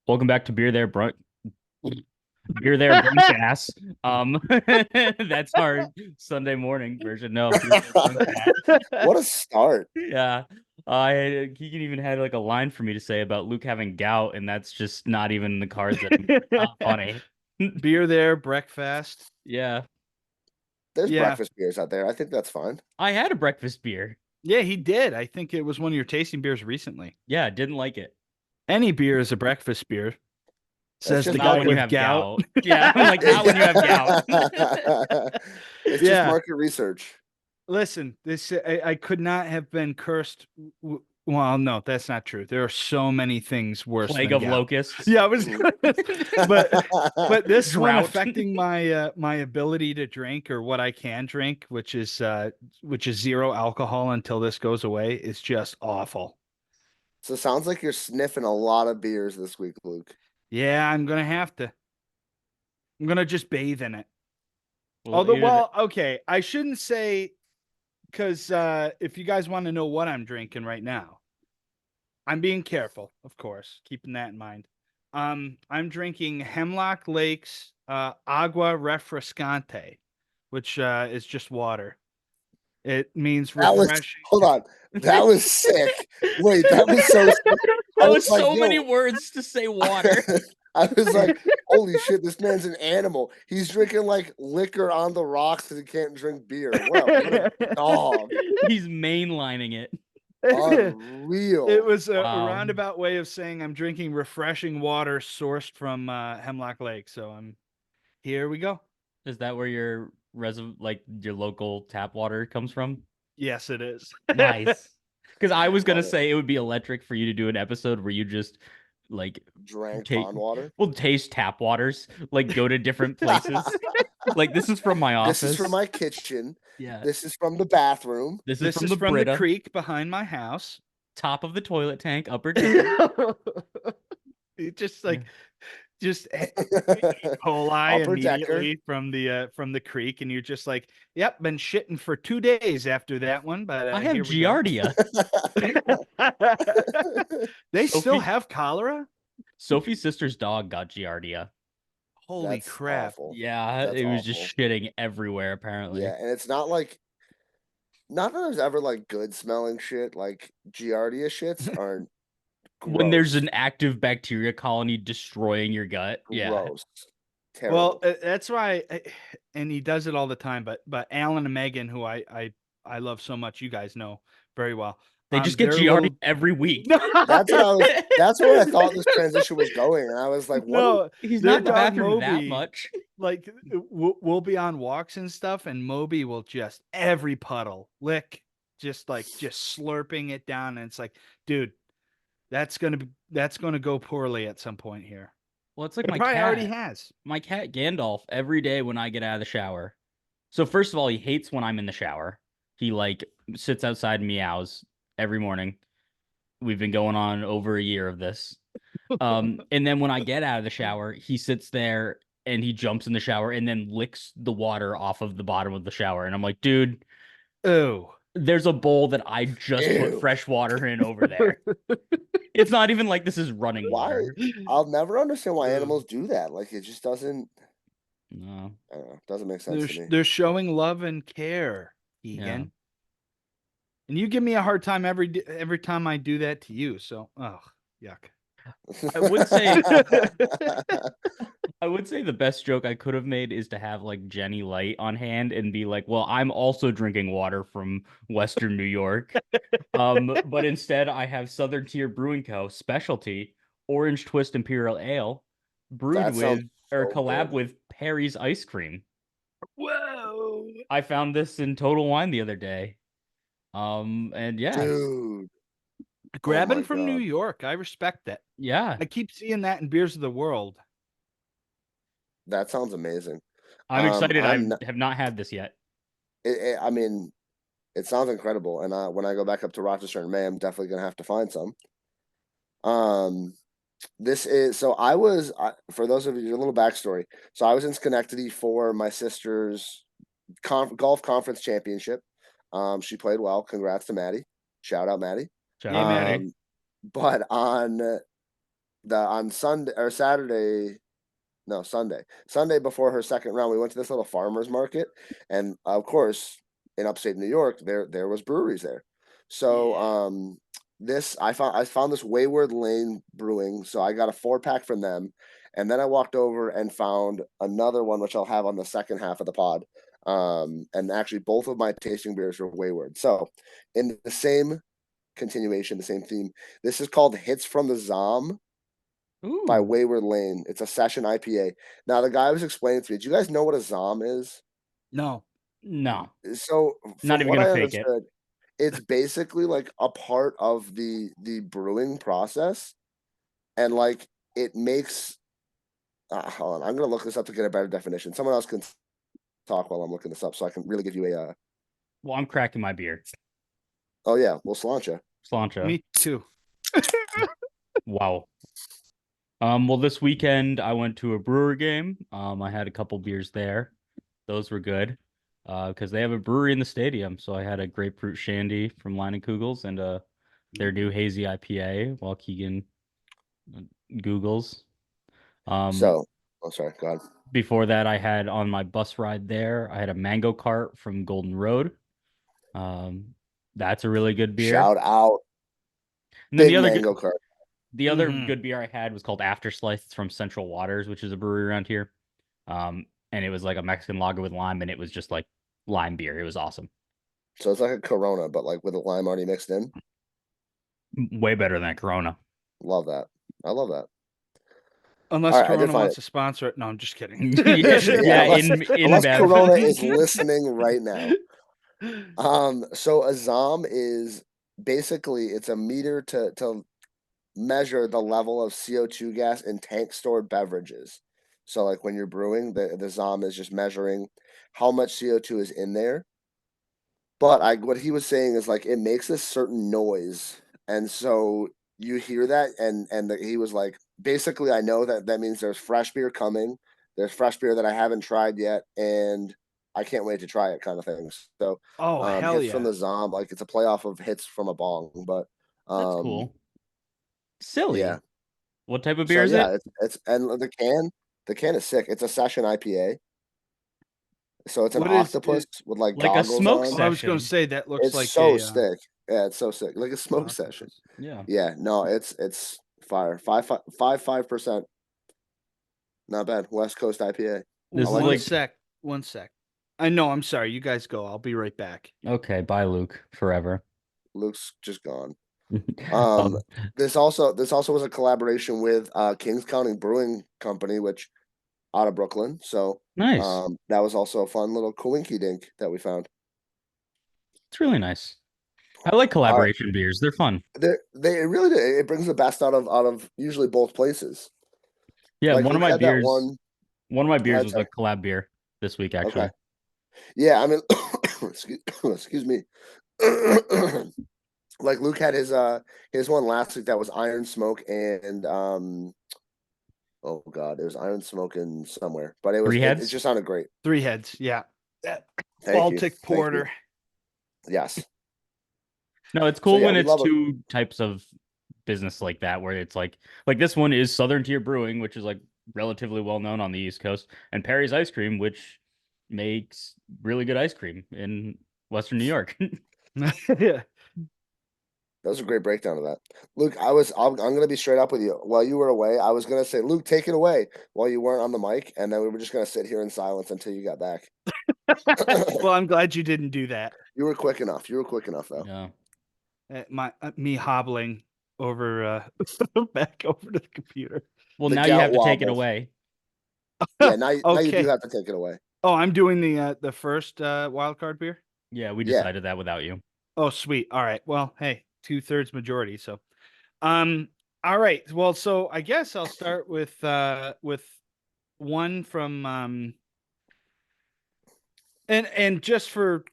Welcome back to Beer There Brunch. Beer There Brunch Ass. That's our Sunday morning version. No, Beer There Brunch Ass. What a start. Yeah. I Keegan even had like a line for me to say about Luke having gout, and that's just not even in the cards anymore. Not funny. Beer there, breakfast. Yeah. There's Yeah. breakfast beers out there. I think that's fine. I had a breakfast beer. Yeah, he did. I think it was one of your tasting beers recently. Yeah, didn't like it. Any beer is a breakfast beer, That's says just the Not guy when you with have gout. gout. Yeah, I'm like, not when you have gout. It's just Yeah. market research. Listen, I could not have been cursed. Well, no, that's not true. There are so many things worse Plague than of gout. locusts. Yeah, I was, but this one Drought. affecting my my ability to drink or what I can drink, which is zero alcohol until this goes away, is just awful. So it sounds like you're sniffing a lot of beers this week, Luke. Yeah, I'm gonna have to. I'm gonna just bathe in it. Well, Although, either well, okay, I shouldn't say because if you guys want to know what I'm drinking right now, I'm being careful, of course, keeping that in mind. I'm drinking Hemlock Lake's Agua Refrescante, which is just water. It means That was refreshing. hold on. That was sick. Wait, that was so sick. I that was like, so yo. many words to say water. I was like, holy shit, this man's an animal. He's drinking like liquor on the rocks because he can't drink beer. What a dog. He's mainlining it. Unreal. It was a Wow. roundabout way of saying I'm drinking refreshing water sourced from Hemlock Lake. So here we go. Is that where your like your local tap water comes from? Yes, it is. Nice. Because I was gonna Love it. say it would be electric for you to do an episode where you just like Drank take pond water. well taste tap waters, like go to different places. Like this is from my office. This is from my kitchen. Yeah. This is from the bathroom. This is This from is the from the Brita, creek behind my house. top of the toilet tank, upper deck. It just like just coli Upper decker. immediately from the creek, and you're just like, yep, been shitting for 2 days after that one. But I have here we go. Giardia. They still Sophie- have cholera? Sophie's sister's dog got Giardia. Holy That's crap. awful. Yeah, That's it was awful. just shitting everywhere, apparently. Yeah, and it's not like not that there's ever like good smelling shit. Like Giardia shits aren't When there's gross. an active bacteria colony destroying your gut. Yeah. Gross. Terrible. Well, that's why, and he does it all the time. But Alan and Megan, who I love so much, you guys know very well. They just get they're Giardia little- every week. that's what I was. That's where I thought this transition was going, and I was like, "What?" No, He's their not in the dog bathroom that Moby, much. like we'll be on walks and stuff, and Moby will just every puddle lick, just slurping it down, and it's like, dude, that's gonna go poorly at some point here. Well, it's like It my probably cat. already has. My cat Gandalf every day when I get out of the shower. So first of all, he hates when I'm in the shower. He like sits outside and meows every morning. We've been going on over a year of this. And then when I get out of the shower, he sits there and he jumps in the shower and then licks the water off of the bottom of the shower. And I'm like, dude, Oh, there's a bowl that I just put Ew. fresh water in over there. It's not even like this is running Why? water. I'll never understand why Ugh. animals do that. Like it just doesn't. No. I don't know. Doesn't make sense to me. they're showing love and care, Keegan. Yeah. And you give me a hard time every time I do that to you. So, oh, yuck. I would say I would say the best joke I could have made is to have like Jenny Light on hand and be like, "Well, I'm also drinking water from Western New York." But instead I have Southern Tier Brewing Co. specialty Orange Twist Imperial Ale brewed That sounds with or so collab good. with Perry's ice cream. Whoa. I found this in Total Wine the other day. And yeah, Dude. Grabbing my from New God. York. I respect that. yeah. I keep seeing that in Beers of the World. That sounds amazing. I'm excited. I I'm not- have not had this yet. I mean, it sounds incredible. And when I go back up to Rochester in May, I'm definitely gonna have to find some. This is so for those of you a little backstory. So I was in Schenectady for my sister's golf conference championship. She played well. Congrats to Maddie. Shout out Maddie. Shout Hey, out, Maddie. Maddie. But on on Sunday or Saturday. No, Sunday before her second round, we went to this little farmer's market, and of course, in upstate New York, there was breweries there. So this I found this Wayward Lane Brewing, so I got a 4-pack from them, and then I walked over and found another one which I'll have on the second half of the pod. And actually, both of my tasting beers were Wayward. So, in the same continuation, the same theme, this is called Hits from the Zom by Ooh, Wayward Lane. It's a session IPA. Now, the guy was explaining to me, do you guys know what a Zom is? No. no, So, not from even what gonna I fake it. understood, it's basically like a part of the brewing process, and like it makes. Hold on, I'm gonna look this up to get a better definition. Someone else can talk while I'm looking this up, so I can really give you a. Well, I'm cracking my beer. Oh yeah, we'll sláinte. Slancha. Me too. Wow. Well, this weekend I went to a brewer game. I had a couple beers there. Those were good. Because they have a brewery in the stadium. So I had a grapefruit shandy from Kugels and their new hazy IPA while Keegan Googles. Um, So, oh sorry, go ahead. before that, I had on my bus ride there, I had a mango cart from Golden Road. Um, that's a really good beer. Shout out, And then big mango cart. the other Mhm. good beer I had was called After Slice. It's from Central Waters, which is a brewery around here. And it was like a Mexican lager with lime, and it was just like lime beer. It was awesome. So it's like a Corona, but like with a lime already mixed in. Way better than Corona. Love that. I love that. Unless All right, I did Corona find wants it. to sponsor it. No, I'm just kidding. Yeah, Yeah, yeah, unless in unless Bev. Corona is listening right now. So a ZOM is basically it's a meter to measure the level of CO2 gas in tank stored beverages. So like when you're brewing, the ZOM is just measuring how much CO2 is in there. But I what he was saying is like it makes a certain noise, and so you hear that, and he was like, basically, I know that that means there's fresh beer coming. There's fresh beer that I haven't tried yet, and I can't wait to try it, kind of thing. So, Oh, hell hits from yeah. the Zom, like it's a playoff of hits from a bong, but That's cool. yeah. Silly. What type of beer So is it? yeah, it's and the can is sick. It's a session IPA, so it's an What is octopus it? with like Like a goggles smoke on. Oh, I was going to session. say that looks It's like so a sick. Yeah, it's so sick. Like a an smoke session. octopus. Yeah. Yeah, no, it's fire. 5%. Not bad. West Coast IPA. This I is like One it. like sec. One sec. I know. I'm sorry. You guys go. I'll be right back. okay, bye Luke forever. Luke's just gone. Um, Um, this also was a collaboration with Kings County Brewing Company, which out of Brooklyn. So nice. that was also a fun little coinky dink that we found. It's really nice. I like All right, collaboration beers. They're fun. they it really it brings the best out of usually both places. Yeah, Like Luke had that one. one of my Go beers ahead, was a sorry. collab beer this week Okay. actually. Yeah, I mean, excuse me. Like Luke had his one last week that was Iron Smoke and oh god, it was Iron Smoke in somewhere, but Three it heads. just sounded great. Three heads. Yeah. That Thank you, Baltic thank you. Porter. Yes. No, it's So cool yeah, when we it's love it. two types of business like that, where it's like this one is Southern Tier Brewing, which is like relatively well known on the East Coast, and Perry's Ice Cream, which makes really good ice cream in Western New York. Yeah. That was a great breakdown of that, Luke. I'm gonna be straight up with you. While you were away, I was gonna say, Luke, take it away while you weren't on the mic, and then we were just gonna sit here in silence until you got back. Well, I'm glad you didn't do that. You were quick enough. You were quick enough, though. Yeah. Me hobbling over back over to the computer. Well, The now you gout have to take it wobble. away. Yeah, now you do Okay. have to take it away. Oh, I'm doing the first wild card beer. Yeah, we Yeah. decided that without you. Oh, sweet. All right. Well, hey, 2/3 majority. So, all right. Well, so I guess I'll start with one from and just for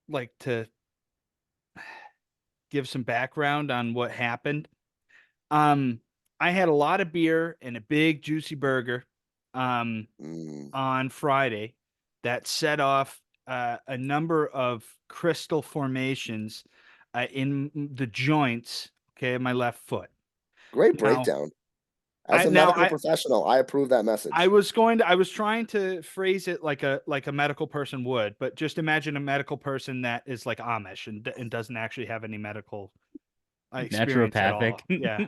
like to give some background on what happened. I had a lot of beer and a big juicy burger on Friday that set off a number of crystal formations in the joints, okay, of my left foot. Great Now, breakdown. As a now medical professional, I approve that message. I was trying to phrase it like a medical person would, but just imagine a medical person that is like Amish and doesn't actually have any medical experience at all. Yeah.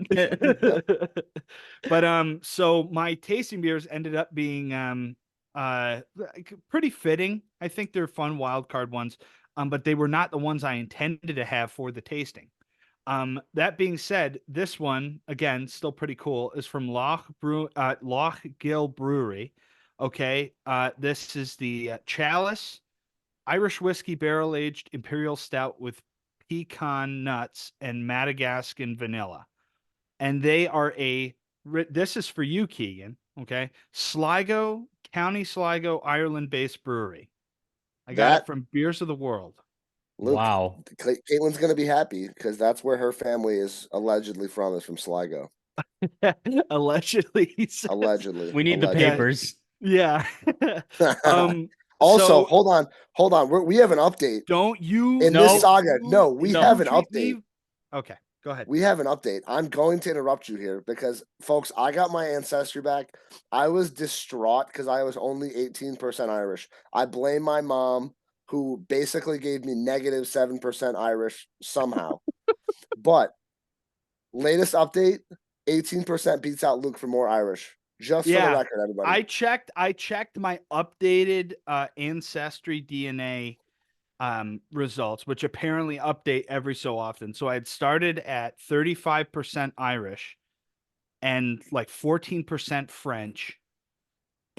But so my tasting beers ended up being pretty fitting. I think they're fun wild card ones. But they were not the ones I intended to have for the tasting. That being said, this one again, still pretty cool, is from Loch Gill Brewery. Okay. This is the Chalice Irish whiskey barrel aged imperial stout with pecan nuts and Madagascan vanilla. And they are this is for you, Keegan. Okay. Sligo, County Sligo, Ireland based brewery. I got it from Beers of the World. Luke, Wow. Caitlin's going to be happy because that's where her family is allegedly from, is from Sligo. Allegedly. Allegedly. We need the papers. Yeah. Also, hold on. We have an update. Don't you in this saga? No, we have an update. Okay, go ahead. We have an update. I'm going to interrupt you here because, folks, I got my ancestry back. I was distraught because I was only 18% Irish. I blame my mom, who basically gave me negative 7% Irish somehow. But latest update, 18% beats out Luke for more Irish. Just for the record, everybody. I checked my updated ancestry DNA results, which apparently update every so often. So I had started at 35% Irish and like 14% French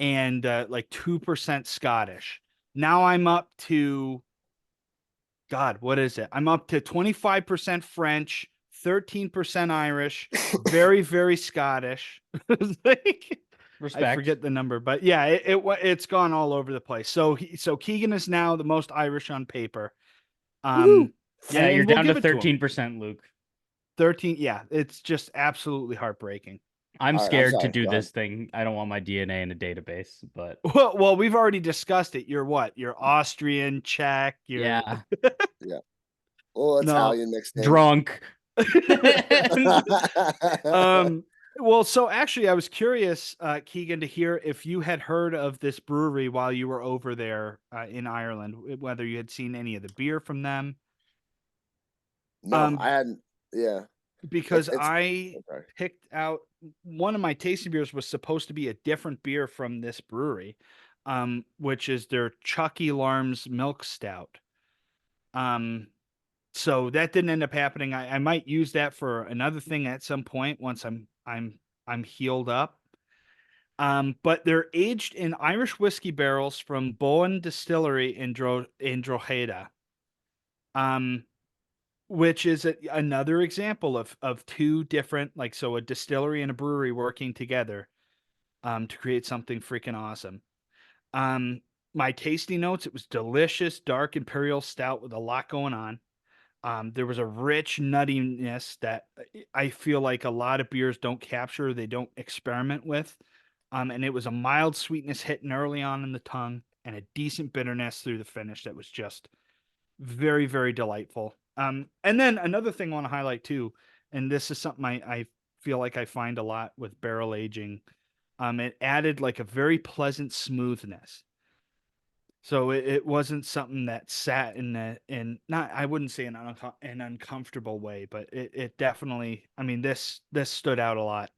and like 2% Scottish. Now I'm up to, God, what is it? I'm up to 25% French, 13% Irish, very, very Scottish. Like, Respect. I forget the number, but yeah, it's gone all over the place. So Keegan is now the most Irish on paper. Yeah, you're down to 13%, Luke. 13, yeah, it's just absolutely heartbreaking. I'm scared to do this thing. I don't want my DNA in a database, but well, we've already discussed it. You're what? You're Austrian, Czech. Yeah. Yeah. Oh, Italian mixed in. Drunk. Well, so actually, I was curious, Keegan, to hear if you had heard of this brewery while you were over there in Ireland, whether you had seen any of the beer from them. No, I hadn't. Yeah. Because I picked out one of my tasting beers was supposed to be a different beer from this brewery, which is their Chucky Larms Milk Stout. So that didn't end up happening. I might use that for another thing at some point once I'm healed up. But they're aged in Irish whiskey barrels from Bowen Distillery in Drogheda. Which is another example of two different, like, so a distillery and a brewery working together to create something freaking awesome. My tasting notes, it was delicious, dark imperial stout with a lot going on. There was a rich nuttiness that I feel like a lot of beers don't capture, they don't experiment with. And it was a mild sweetness hitting early on in the tongue and a decent bitterness through the finish that was just very, very delightful. And then another thing I want to highlight too, and this is something I feel like I find a lot with barrel aging. It added like a very pleasant smoothness. So it wasn't something that sat in not, I wouldn't say an uncomfortable way, but it definitely, I mean, this stood out a lot.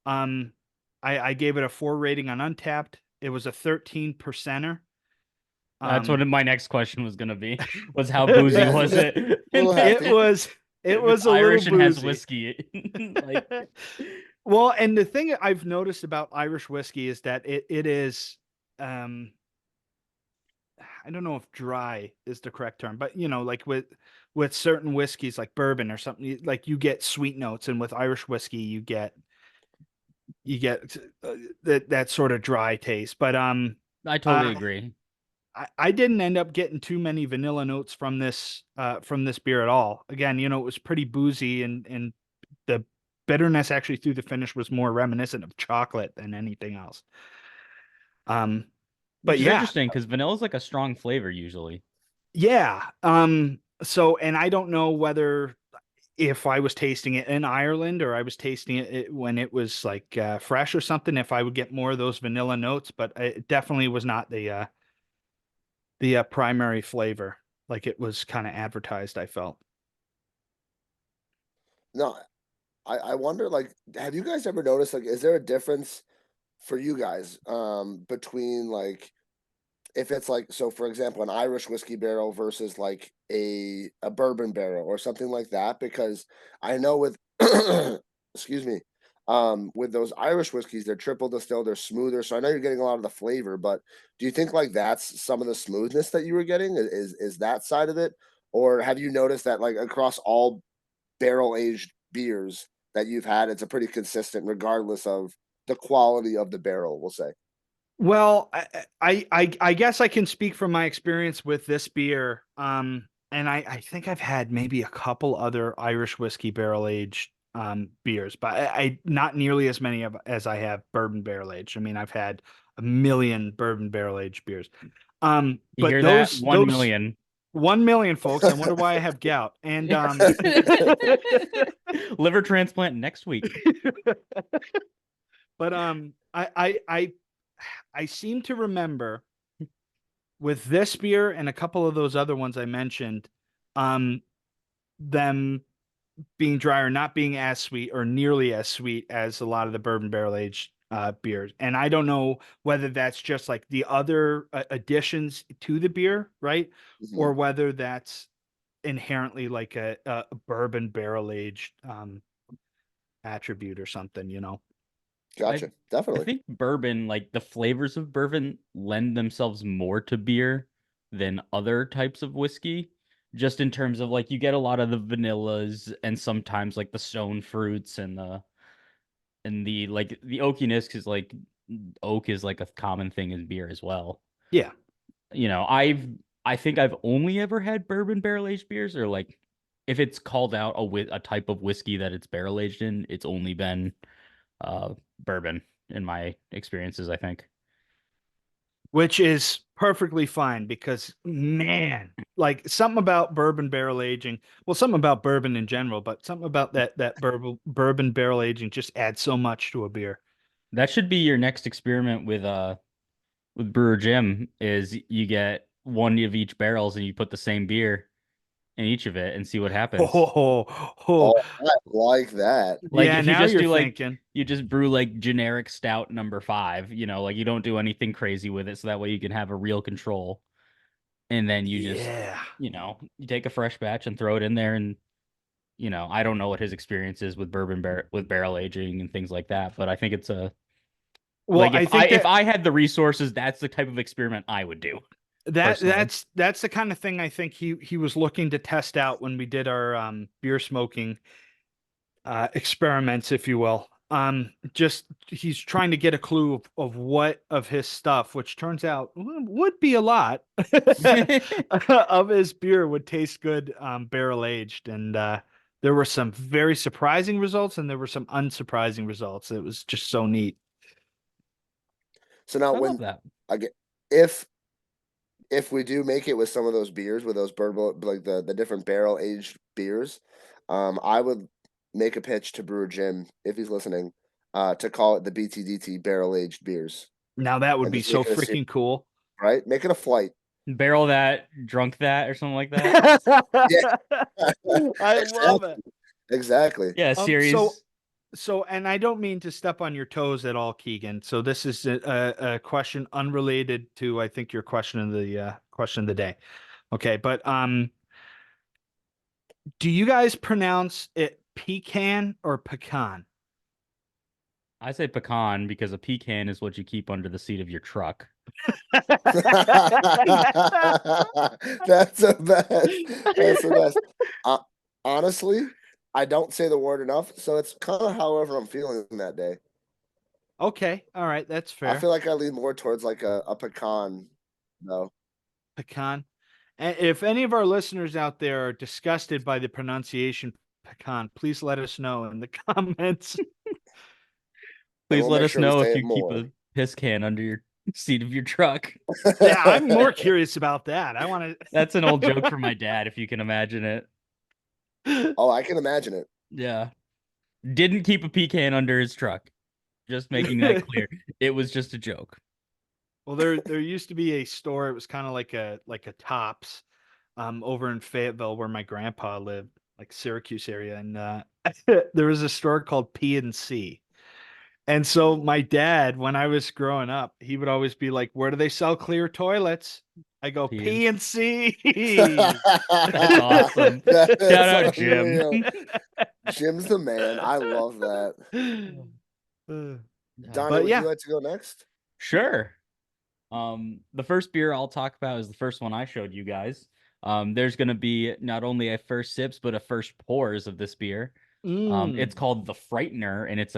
I gave it a 4 rating on Untappd. It was a 13%er. That's what my next question was going to be, was how boozy was it? It was a Irish little and has boozy. whiskey. Like, well, and the thing I've noticed about Irish whiskey is that it is, I don't know if dry is the correct term, but you know, like with certain whiskeys like bourbon or something, like you get sweet notes, and with Irish whiskey you get that sort of dry taste. But I totally agree. I didn't end up getting too many vanilla notes from this beer at all. Again, you know, it was pretty boozy, and the bitterness actually through the finish was more reminiscent of chocolate than anything else. But which is interesting because vanilla is like a strong flavor usually. Yeah. So, and I don't know whether if I was tasting it in Ireland or I was tasting it when it was like fresh or something, if I would get more of those vanilla notes, but it definitely was not the primary flavor like it was kind of advertised, I felt. No, I wonder, like, have you guys ever noticed, like, is there a difference for you guys between like if it's like, so for example, an Irish whiskey barrel versus like a bourbon barrel or something like that? Because I know with excuse me, with those Irish whiskeys, they're triple distilled, they're smoother. So I know you're getting a lot of the flavor, but do you think like that's some of the smoothness that you were getting? Is that side of it? Or have you noticed that like across all barrel aged beers that you've had, it's a pretty consistent regardless of the quality of the barrel, we'll say? Well, I guess I can speak from my experience with this beer. And I think I've had maybe a couple other Irish whiskey barrel aged beers, but I not nearly as many as I have bourbon barrel aged. I mean, I've had a million bourbon barrel aged beers. You But hear that? One those million. 1 million folks, I wonder why I have gout. And Liver transplant next week. but I seem to remember with this beer and a couple of those other ones I mentioned, um, them being drier, not being as sweet or nearly as sweet as a lot of the bourbon barrel aged beers. And I don't know whether that's just like the other additions to the beer, right? Mhm. Or whether that's inherently like a bourbon barrel aged attribute or something, you know? I Gotcha. I Definitely. think bourbon, like the flavors of bourbon, lend themselves more to beer than other types of whiskey. Just in terms of like you get a lot of the vanillas and sometimes like the stone fruits and the like the oakiness because like oak is like a common thing in beer as well. Yeah. I think I've only ever had bourbon barrel aged beers, or like if it's called out a type of whiskey that it's barrel aged in, it's only been bourbon in my experiences, I think. Which is perfectly fine because man, like something about bourbon barrel aging, well, something about bourbon in general, but something about that bourbon barrel aging just adds so much to a beer. That should be your next experiment with Brewer Jim is you get one of each barrels and you put the same beer in each of it and see what happens. Oh, oh, Oh, I like that. Like yeah, if you now just you're do like thinking. you just brew like generic stout number five, like you don't do anything crazy with it, so that way you can have a real control. And then you just, Yeah. you take a fresh batch and throw it in there and I don't know what his experience is with with barrel aging and things like that, but I think it's a Well, like I I think if that I had the resources, that's the type of experiment I would do personally. that's the kind of thing I think he was looking to test out when we did our beer smoking experiments, if you will. Just he's trying to get a clue of what of his stuff, which turns out would be a lot of his beer would taste good barrel aged, and there were some very surprising results, and there were some unsurprising results. It was just so neat. So now I love when that. I get if we do make it with some of those beers with those bourbon like the different barrel aged beers, I would make a pitch to Brewer Jim if he's listening, to call it the BTDT barrel aged beers Now that would and be just so make it a series, freaking cool. right? Make it a flight. Barrel that, drunk that, or something like that. Yeah, I love exactly. it. Exactly. Yeah, So series. and I don't mean to step on your toes at all, Keegan. So this is a question unrelated to, I think, your question of the day. Okay, but do you guys pronounce it pecan or pecan? I say pecan because a pecan is what you keep under the seat of your truck. That's the best. That's the best. Uh, Honestly, I don't say the word enough, so it's kind of however I'm feeling that day. Okay, all right, that's I fair. feel like I lean more towards like a pecan, though. Pecan. And if any of our listeners out there are disgusted by the pronunciation pecan, please let us know in the comments. And Please we'll let make us sure we know if say it you keep more. a piss can under your seat of your truck. Yeah, I'm more curious about that. I want That's an old joke to. from my dad, if you can imagine it. Oh, I can imagine it. Yeah. Didn't keep a pecan under his truck. Just making that clear. It was just a joke. Well, there used to be a store. It was kind of like a Tops, over in Fayetteville where my grandpa lived, like Syracuse area, and there was a store called P&C. And so my dad, when I was growing up, he would always be like, "Where do they sell clear toilets?" I go, P&C. "P&C." That's awesome. That Shout is out Jim. unreal. Jim's the man. I love that. Donnie, But would you yeah. like to go next? Sure. The first beer I'll talk about is the first one I showed you guys. There's gonna be not only a first sips but a first pours of this beer. It's called the Frightener, and it's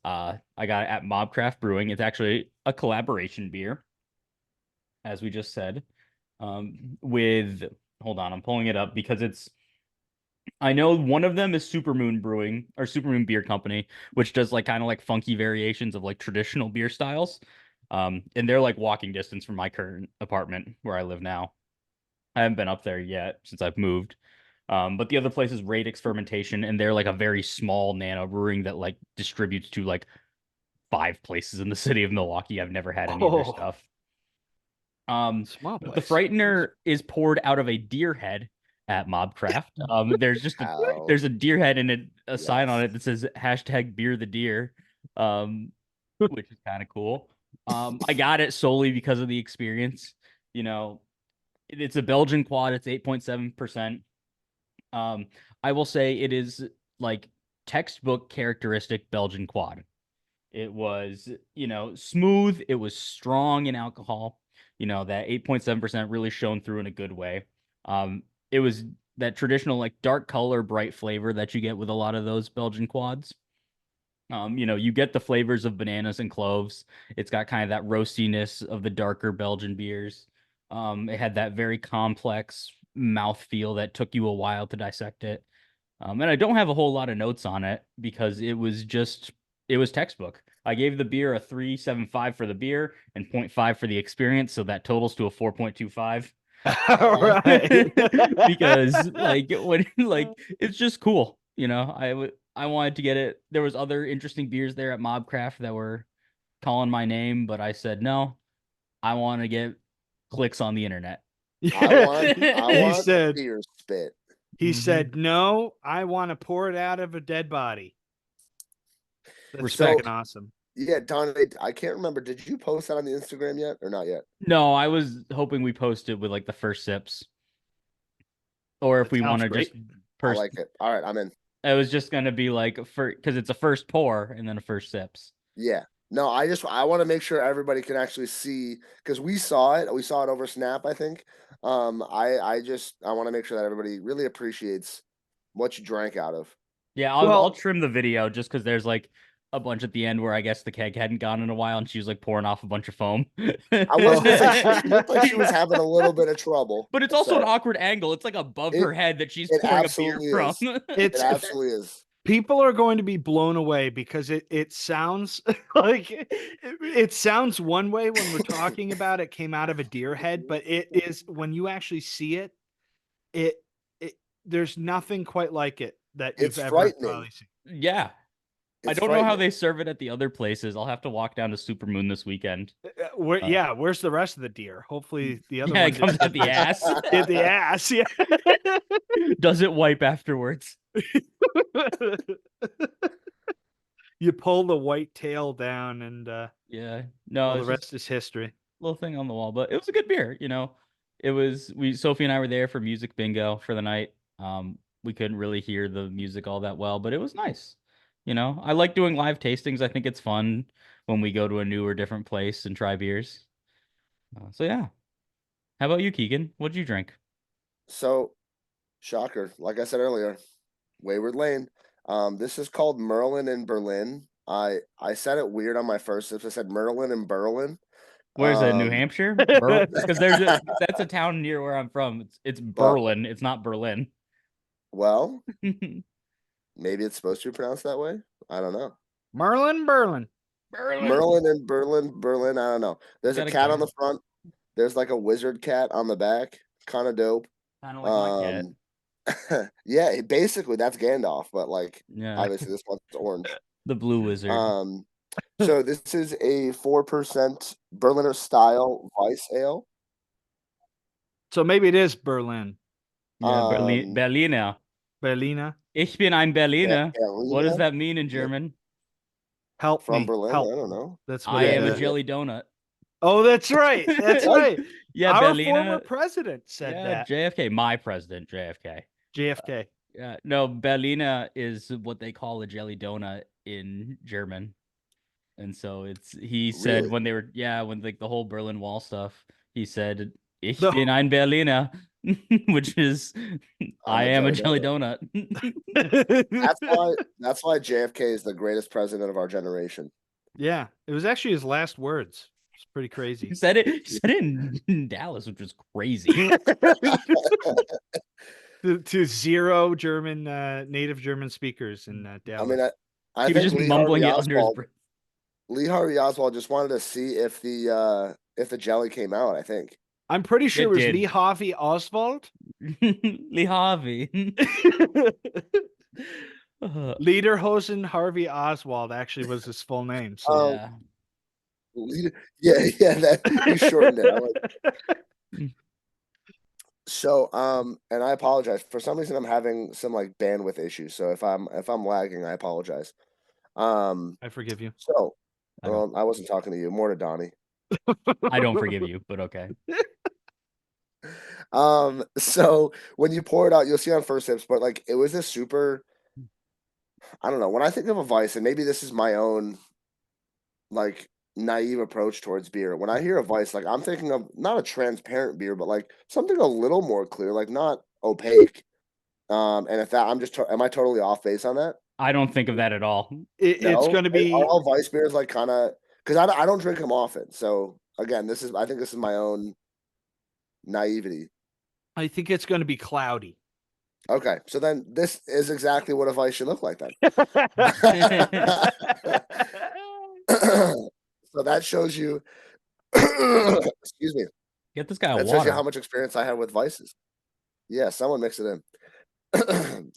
I got it at Mobcraft Brewing. It's actually a collaboration beer, as we just said. With hold on, I'm pulling it up because I know one of them is Supermoon Brewing or Supermoon Beer Company, which does like kind of like funky variations of like traditional beer styles. And they're like walking distance from my current apartment where I live now. I haven't been up there yet since I've moved. But the other place is Radix Fermentation, and they're like a very small nano brewing that like distributes to like 5 places in the city of Milwaukee. I've never had any of their Oh, stuff. small But the place. Frightener is poured out of a deer head at Mobcraft. There's just How? there's a deer head and a sign on Yes. it that says hashtag beer the deer, which is kind of cool. I got it solely because of the experience. You know, it's a Belgian quad. It's 8.7%. Um, I will say it is like textbook characteristic Belgian quad. It was, smooth. It was strong in alcohol. That 8.7% really shone through in a good way. It was that traditional, like dark color, bright flavor that you get with a lot of those Belgian quads. You get the flavors of bananas and cloves. It's got kind of that roastiness of the darker Belgian beers. It had that very complex mouth feel that took you a while to dissect it. And I don't have a whole lot of notes on it because it was textbook. I gave the beer a 3.75 for the beer and zero point 0.5 for the experience, so that totals to a 4.25. All right. Because it's just cool, I wanted to get it. There was other interesting beers there at Mobcraft that were calling my name, but I said no. I want to get clicks on the internet. I want He said, beer spit. Mhm. "No, I want to pour it out of a dead body." That's So freaking awesome. yeah, Donnie, I can't remember. Did you post that on the Instagram yet or not yet? No, I was hoping we posted with like the first sips, or if That we want sounds to just great. I first. like it. All right, I'm in. It was just gonna be like for because it's a first pour and then a first sips. Yeah. No, I want to make sure everybody can actually see because we saw it. We saw it over Snap, I think. I want to make sure that everybody really appreciates what you drank out of. Yeah, I'll Well, trim the video just because there's like a bunch at the end where I guess the keg hadn't gone in a while and she was like pouring off a bunch of foam. I was gonna say she looked like she was having a little bit of trouble. But it's also an So awkward angle. It's like above it her head that she's it pouring a beer absolutely from. is. It it's absolutely is. people are going to be blown away because it sounds like it sounds one way when we're talking about it came out of a deer head, but it is when you actually see it, it it there's nothing quite like it that you've It's ever frightening. probably seen. Yeah. I It's don't know how frightening. they serve it at the other places. I'll have to walk down to Supermoon this weekend. Uh, Yeah, where's the rest of the deer? Hopefully the other yeah, one it comes out the ass. did the ass. Yeah. Does it wipe afterwards? You pull the white tail down and Yeah. No, well, the it's just rest is history. little thing on the wall, but it was a good beer. It was we Sophie and I were there for music bingo for the night. We couldn't really hear the music all that well, but it was nice. I like doing live tastings. I think it's fun when we go to a new or different place and try beers. So yeah. How about you, Keegan? What'd you drink? So shocker. Like I said earlier, Wayward Lane. This is called Merlin in Berlin. I said it weird on my first sips. I said Merlin in Berlin. Where's it? New Um, Hampshire? Because that's a town near where I'm from. It's but Berlin. It's not Berlin. well, maybe it's supposed to be pronounced that way. I don't know. Merlin Berlin. Berlin. Merlin in Berlin. I don't know. There's a Got a cat on cat, the front. There's like a wizard cat on the back. Kind of dope. kind of like my cat. Um, Yeah, basically that's Gandalf, but like Yeah, obviously this one's orange. the blue wizard. So this is a 4% Berliner style Weiss ale. So maybe it is Berlin. Yeah, Um, Berliner. Berlina. Ich bin ein Berliner. What does Berliner that mean in German? Help from me. Berlin. Help. I don't know. That's what I Yeah, it am a yeah, yeah. jelly donut. Oh, that's right. That's What? right. Yeah, Our former Berliner. president said Yeah, that. JFK, my president, JFK. JFK. Yeah, no, Berliner is what they call a jelly donut in German. And so he said Really? when when like the whole Berlin Wall stuff, he said, Ich The bin ein Berliner, which is I'm I a am a jelly jelly donut. donut. That's why JFK is the greatest president of our generation. Yeah, it was actually his last words. It's pretty crazy. He said it in Dallas, which was crazy. to zero German native German speakers in I mean, Dallas. I He was think just mumbling it under his breath. Lee Harvey Oswald just wanted to see if the jelly came out, I think. I'm pretty sure It it was did. Lee Harvey Oswald. Lee Harvey. Lederhosen Harvey Oswald actually was his full name. So Um, Yeah. yeah, that you shortened it. I like So, and I apologize. For some reason I'm having some like bandwidth issues. So if I'm lagging, I apologize. Um, I forgive you. so I don't I wasn't talking to you, more to Donnie. I don't forgive you, but okay. So when you pour it out, you'll see on first sips, but like it was a super, I don't know. When I think of a vice, and maybe this is my own like naive approach towards beer. When I hear a vice, like I'm thinking of not a transparent beer, but like something a little more clear, like not opaque. And if that, am I totally off base on that? I don't think of that at all. It's No, going to are be. all vice beers like kind of because I don't drink them often. So again, I think this is my own naivety. I think it's going to be cloudy. Okay, so then this is exactly what a vice should look like then. So that shows you, excuse me, Get this guy that shows you water. how much experience I have with vices. Yeah, someone mix it in.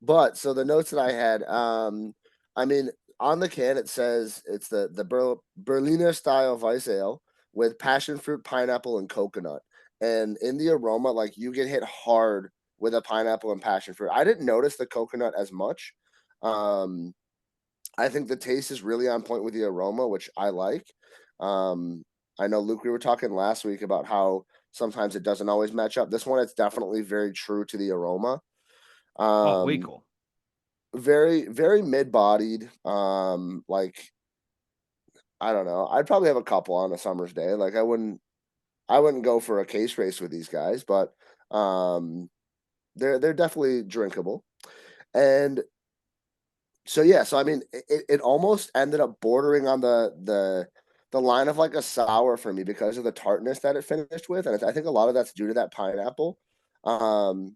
But so the notes that I had, I mean, on the can it says it's the Berliner style Weiss ale with passion fruit, pineapple, and coconut. And in the aroma, like you get hit hard with a pineapple and passion fruit. I didn't notice the coconut as much. Um, I think the taste is really on point with the aroma, which I like. Um, I know Luke, we were talking last week about how sometimes it doesn't always match up. This one, it's definitely very true to the aroma. Oh, way Um, cool. very, very mid-bodied. Like I don't know. I'd probably have a couple on a summer's day. Like I wouldn't go for a case race with these guys, but um, they're definitely drinkable. And so yeah, so I mean, it almost ended up bordering on the line of like a sour for me because of the tartness that it finished with, and I think a lot of that's due to that pineapple. Um,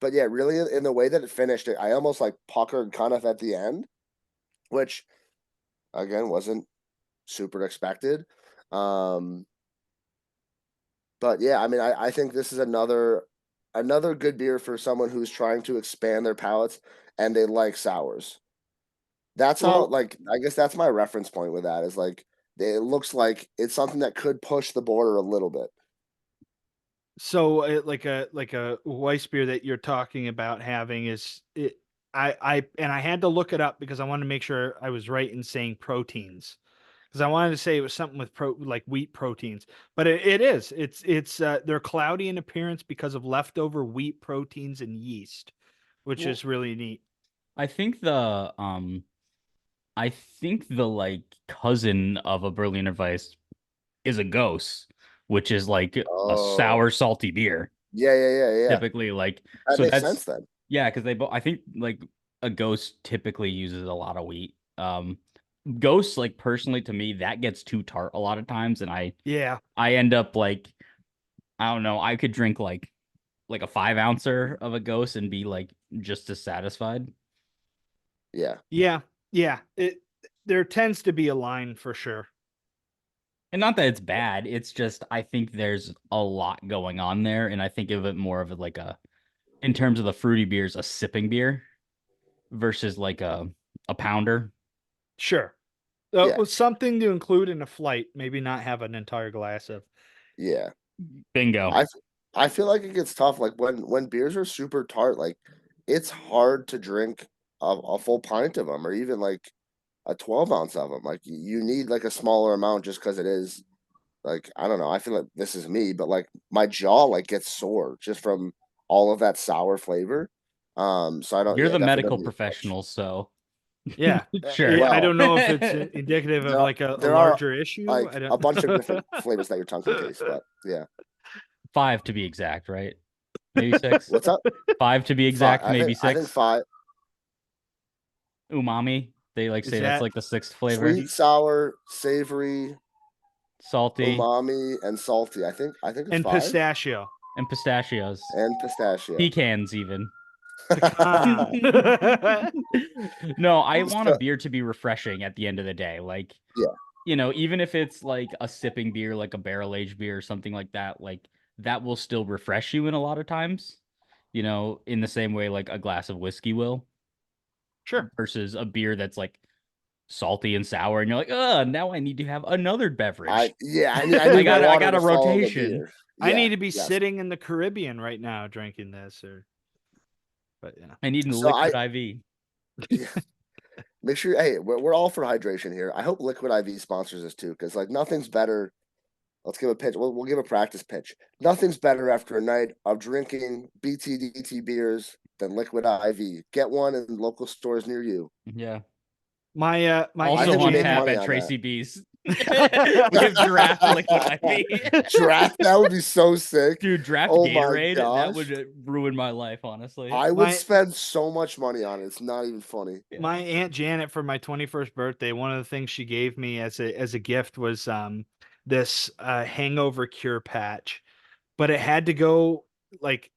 but yeah, really in the way that it finished, I almost like puckered kind of at the end, which again wasn't super expected. Um, but yeah, I mean, I think this is another good beer for someone who's trying to expand their palates and they like sours. That's how, Well, like, I guess that's my reference point with that is like it looks like it's something that could push the border a little bit. so like a Weiss beer that you're talking about having is it. I had to look it up because I wanted to make sure I was right in saying proteins because I wanted to say it was something with like wheat proteins, but it is. It's they're cloudy in appearance because of leftover wheat proteins and yeast, which Well, is really neat. I think the like cousin of a Berliner Weiss is a Ghost, which is like a oh, sour salty beer. yeah. Typically like That so makes that's sense then. yeah, because they both I think like a Ghost typically uses a lot of wheat. Ghosts like personally to me that gets too tart a lot of times and Yeah, I end up like I don't know, I could drink like a 5 ouncer of a Ghost and be like just as satisfied. Yeah. yeah, yeah. It there tends to be a line for sure. And not that it's bad, it's just I think there's a lot going on there, and I think of it more of like in terms of the fruity beers, a sipping beer versus like a pounder. Sure. Yeah. Well, something to include in a flight. Maybe not have an entire glass of. Yeah. Bingo. I feel like it gets tough. Like when beers are super tart, like it's hard to drink a full pint of them, or even like a 12 ounce of them. Like you need like a smaller amount just because it is like I don't know. I feel like this is me, but like my jaw like gets sore just from all of that sour flavor. So I don't. You're Yeah, the definitely medical doesn't do much. professional, so Yeah. sure. I Well, don't know if it's indicative of like a there are larger issue. like I don't. a bunch of different flavors that your tongue can taste, but yeah. 5 to be exact, right? Maybe 6. What's up? 5 to be Five. exact, maybe I think 6. five. Umami. They like Is say that's that like the 6th flavor. Sweet, sour, savory, Salty umami, and salty. I think it's and five. pistachio? and pistachios. And pistachio. Pecans even. Pecan. No, I want a So, beer to be refreshing at the end of the day. Like, yeah. even if it's like a sipping beer, like a barrel aged beer or something like that will still refresh you in a lot of times, in the same way like a glass of whiskey will, Sure. versus a beer that's like salty and sour, and you're like, now I need to have another beverage. I need I water got to a follow the rotation. beer. I Yeah, need to be yes. sitting in the Caribbean right now drinking this, but yeah. I need a So liquid IV. yeah. Make sure. Hey, we're all for hydration here. I hope Liquid IV sponsors us too, because like nothing's better. Let's give a pitch. We'll give a practice pitch. Nothing's better after a night of drinking BTDT beers than Liquid IV. Get one in local stores near you. Yeah. My I Also think we on make tap money at on Tracy B's. we Aunt have draft liquid IV. Draft, that would be so sick. Dude, draft Oh my Gatorade, that gosh. would ruin my life, honestly. I would My- spend so much money on it. It's not even funny. My Aunt Janet, for my 21st birthday, one of the things she gave me as a gift was this hangover cure patch, but it had to go like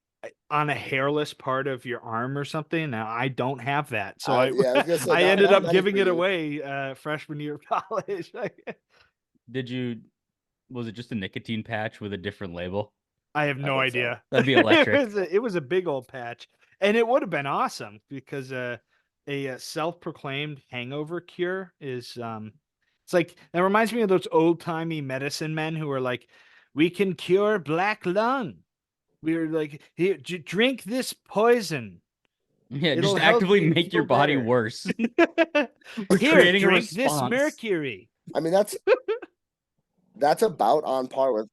on a hairless part of your arm or something. Now I don't have that, so Yeah, I was gonna say I not, ended not up many giving for it you. away freshman year of college. Was it just a nicotine patch with a different label? I have no think so. idea. That'd be electric. It was a big old patch, and it would have been awesome because a self-proclaimed hangover cure is it's like that reminds me of those old-timey medicine men who are like, we can cure black lung. We're like, here, drink this poison. Yeah, It'll just help actively you make your feel body better." worse. Here, creating a drink this response. mercury. I mean, that's about on par with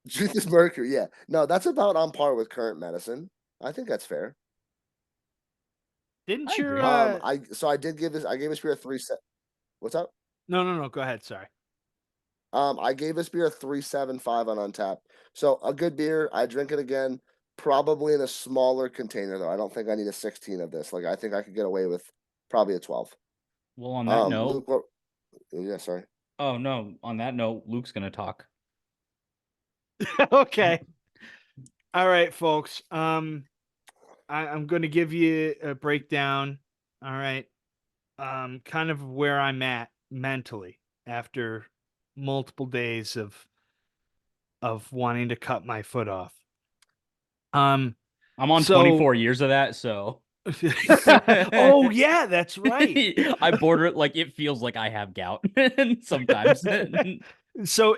drink this mercury. Yeah, no, that's about on par with current medicine. I think that's fair. Didn't I your agree. I gave this beer a three set. What's up? no, go ahead, sorry. I gave this beer a 3.75 on Untapped. So a good beer. I drink it again, probably in a smaller container though. I don't think I need a 16 of this. Like I think I could get away with probably a 12. Well, on that note, Luke, yeah, sorry. oh no, on that note, Luke's gonna talk. Okay. All right, folks. I'm going to give you a breakdown. All right. Kind of where I'm at mentally after multiple days of wanting to cut my foot off. I'm on So- 24 years of that, so Oh yeah, that's right. I border it like it feels like I have gout sometimes. So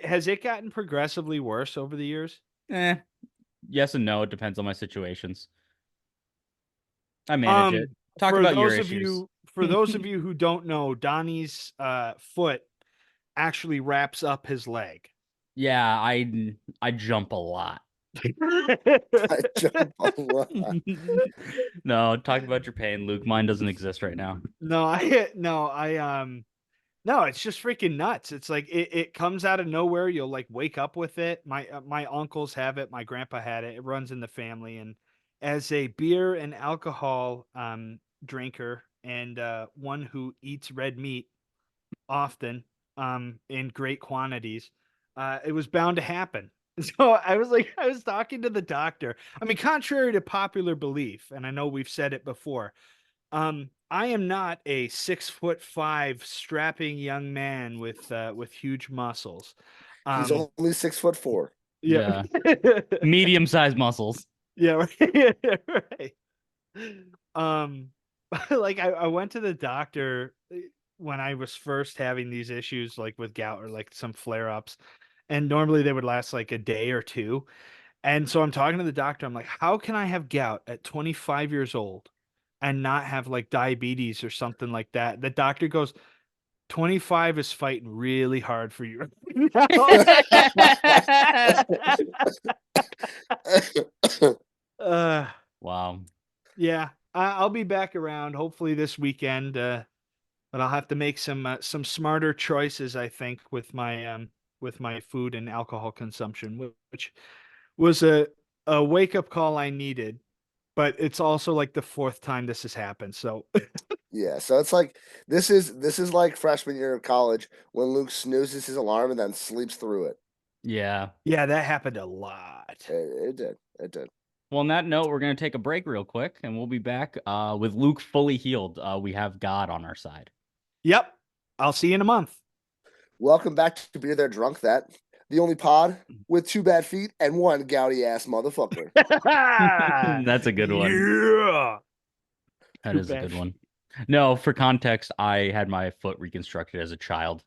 has it gotten progressively worse over the years? Yes and no. It depends on my situations. I manage it. Talk for about your those of issues. you for those of you who don't know, Donnie's foot actually wraps up his leg. Yeah, I jump a lot. I jump a lot. No, talk about your pain, Luke. Mine doesn't exist right now. No, it's just freaking nuts. It's like it comes out of nowhere. You'll like wake up with it. My uncles have it. My grandpa had it. It runs in the family. And as a beer and alcohol drinker and one who eats red meat often in great quantities, it was bound to happen. So I was talking to the doctor. I mean, contrary to popular belief, and I know we've said it before, I am not a 6'5" strapping young man with huge muscles. He's only 6'4". Yeah. Medium-sized muscles. Yeah, right. Right. Like I went to the doctor when I was first having these issues like with gout or like some flare-ups, and normally they would last like a day or two. And so I'm talking to the doctor. I'm like, how can I have gout at 25 years old and not have like diabetes or something like that? The doctor goes, 25 is fighting really hard for you right now. Wow. Yeah, I'll be back around hopefully this weekend. But I'll have to make some smarter choices, I think, with my food and alcohol consumption, which was a wake up call I needed. But it's also like the fourth time this has happened. So Yeah, so it's like this is like freshman year of college when Luke snoozes his alarm and then sleeps through it. Yeah. yeah, that happened a lot. It did. It did. Well, on that note, we're going to take a break real quick, and we'll be back with Luke fully healed. We have God on our side. Yep. I'll see you in a month. Welcome back to Beer There Drunk That, the only pod with 2 bad feet and 1 gouty ass motherfucker. That's a good one. Yeah. That Too is a bad. good one. No, for context, I had my foot reconstructed as a child.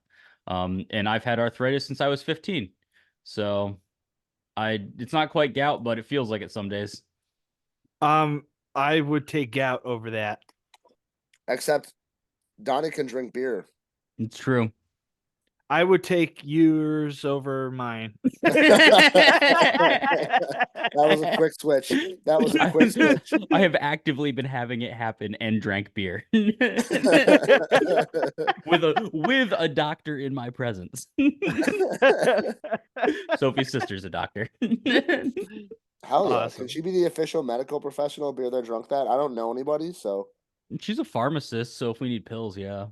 And I've had arthritis since I was 15. So it's not quite gout, but it feels like it some days. I would take gout over that. Except Donny can drink beer. It's true. I would take yours over mine. That was a quick switch. That was a quick switch. I have actively been having it happen and drank beer with a doctor in my presence. Sophie's sister's a doctor. Hell yeah. Awesome. Can she be the official medical professional Beer There Drunk That? I don't know anybody, so She's a pharmacist, so if we need pills, yeah.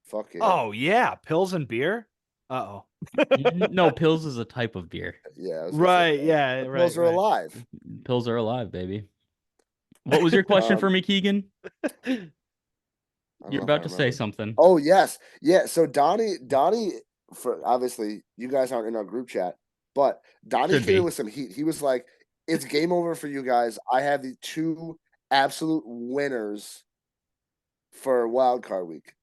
fuck yeah. Oh yeah, pills and beer. Uh-oh. No, pills is a type of beer. Yeah. I was gonna say, Right. Yeah. the Right. pills are right. alive. Pills are alive, baby. What was your question for me, Keegan? I don't You're know if I about to say remember. something. Oh yes, yeah. So Donnie, for obviously you guys aren't in our group chat, but Donnie Should came in be. with some heat. He was like, "It's game over for you guys. I have the 2 absolute winners for wild card week."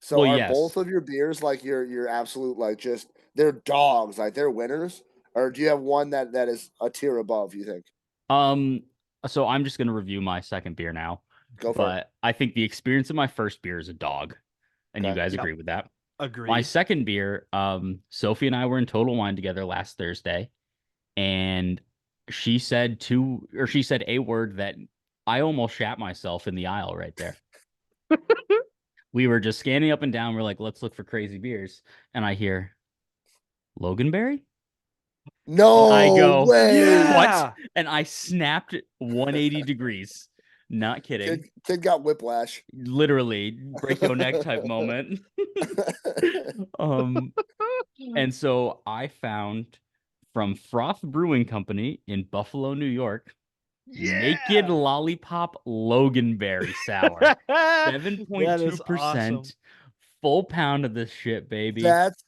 So Well, are yes. both of your beers like your absolute like just they're dogs, like they're winners, or do you have one that is a tier above? You think? Um, so I'm just gonna review my second beer now, Go for it. but I think the experience of my first beer is a dog, and you Okay. guys Yep. agree with that. My Agreed. second beer, Sophie and I were in Total Wine together last Thursday, and she said a word that I almost shat myself in the aisle right there. We were just scanning up and down. We're like, let's look for crazy beers, and I hear Loganberry. No I go, way. what? And I snapped 180 degrees. Not kidding. Kid got whiplash. Literally break your neck type moment. And so I found from Froth Brewing Company in Buffalo, New York, Naked Lollipop Loganberry Sour. That is 7.2%, awesome. full pound of this shit, baby. That's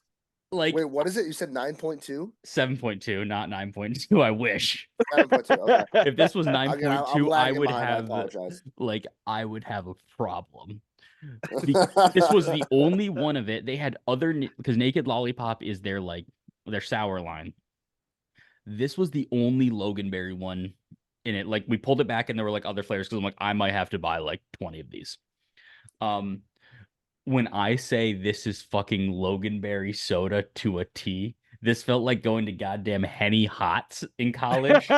Like wait, what is it? You said 9.2? 7.2, not 9.2. I wish. 7.2. Okay. If this was Again, I'm 9.2, I lagging would behind. I have apologize. I would have a problem. This was the only one of it. They had other because Naked Lollipop is their sour line. This was the only Loganberry one in it. Like we pulled it back and there were like other flavors because I'm like, I might have to buy like 20 of these. When I say this is fucking Loganberry soda to a T, this felt like going to goddamn Henny Hots in college.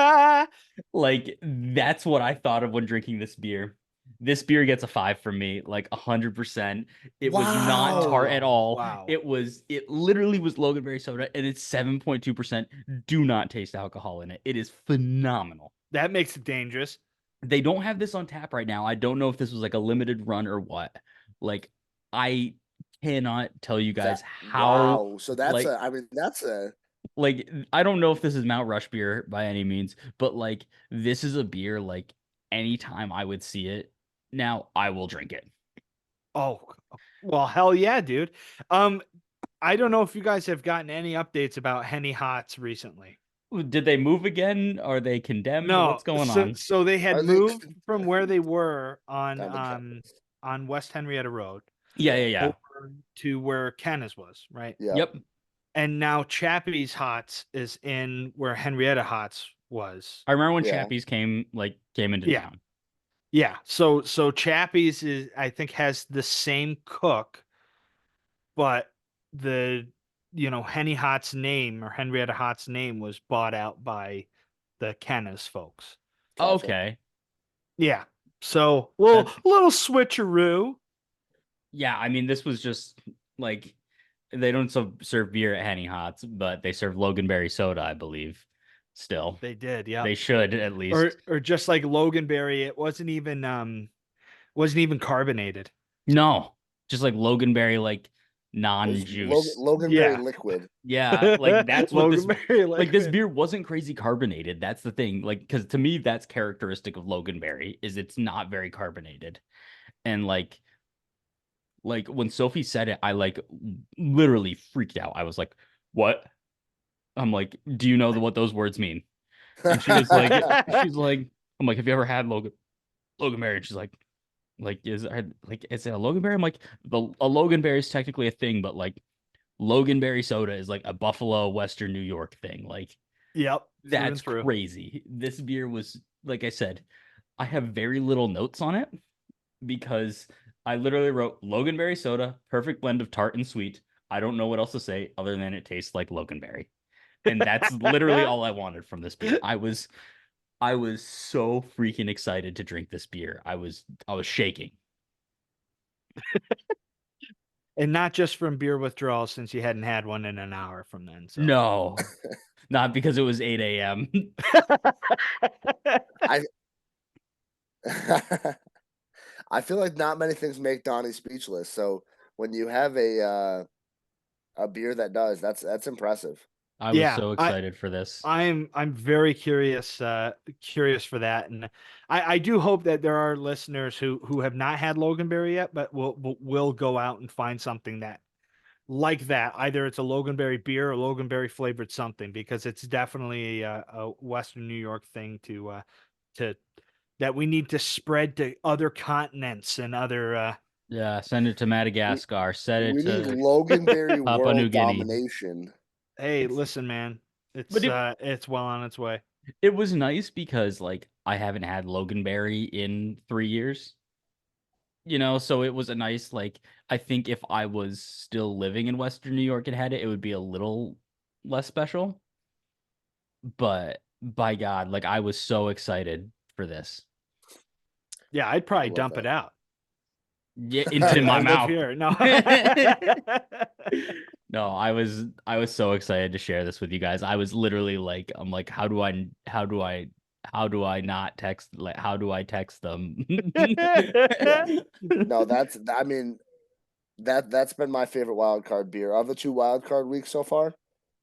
Like that's what I thought of when drinking this beer. This beer gets a 5 from me, like 100%. It was not tart at all. Wow. It literally was Loganberry soda, and it's 7.2%. Do not taste alcohol in it. It is phenomenal. That makes it dangerous. They don't have this on tap right now. I don't know if this was like a limited run or what. Like, I cannot tell you guys how. Wow. So that's like, that's a like I don't know if this is Mount Rush beer by any means, but like this is a beer like anytime I would see it now, I will drink it. Oh, well, hell yeah, dude. I don't know if you guys have gotten any updates about Henny Hots recently. Did they move again? Are they condemned? No, What's going so on? so they had Are they moved from where they were down the campus? on West Henrietta Road Yeah, Yeah. yeah, yeah. over to where Kenna's was, right? Yep. Yep. And now Chappie's Hots is in where Henrietta Hots was. I remember when Yeah. Chappies came into Yeah. town. Yeah. So Chappie's is I think has the same cook, but the Henny Hot's name or Henrietta Hot's name was bought out by the Kenna's folks. Gotcha. Okay. Yeah. So That's little switcheroo. yeah, I mean this was just like they don't serve beer at Henny Hots, but they serve Loganberry soda, I believe. Still. They did, yeah. They should at Or least. just like Loganberry, it wasn't even carbonated. No. Just like Loganberry like It was non-juice. Loganberry Yeah. liquid. Yeah, like that's what this Loganberry like this liquid. beer wasn't crazy carbonated. That's the thing. Like cuz to me that's characteristic of Loganberry is it's not very carbonated. And like when Sophie said it, I like literally freaked out. I was like, "What?" I'm like, "Do you know what those words mean?" And she's like, I'm like, "Have you ever had Loganberry?" And she's like, is it a Loganberry? I'm like, a Loganberry is technically a thing, but like Loganberry soda is like a Buffalo, Western New York thing. Like Yep, through and that's through. crazy. This beer was, like I said, I have very little notes on it because I literally wrote Loganberry soda, perfect blend of tart and sweet. I don't know what else to say other than it tastes like Loganberry. And that's literally all I wanted from this beer. I was so freaking excited to drink this beer. I was shaking. And not just from beer withdrawal, since you hadn't had one in an hour from then. So No, not because it was 8 a.m. I I feel like not many things make Donnie speechless. So when you have a beer that does, that's impressive. I was yeah, so excited for this. I'm very curious for that, and I do hope that there are listeners who have not had Loganberry yet, but will go out and find something that like that. Either it's a Loganberry beer or Loganberry flavored something, because it's definitely a Western New York thing to that we need to spread to other continents and other. Yeah, send it to We Madagascar. Send it we need to Loganberry Papua New world Guinea. domination. Hey, listen, man, But it's well on its way. it was nice because like I haven't had Loganberry in 3 years. So it was a nice like I think if I was still living in Western New York and had it, it would be a little less special. But by God, like I was so excited for this. Yeah, I'd I probably love dump it that. out. Yeah, into I my live mouth. here. No. No, I was so excited to share this with you guys. I was literally like, I'm like, how do I not text like how do I text them? Yeah. No, I mean that's been my favorite wild card beer. Of the two wild card weeks so far,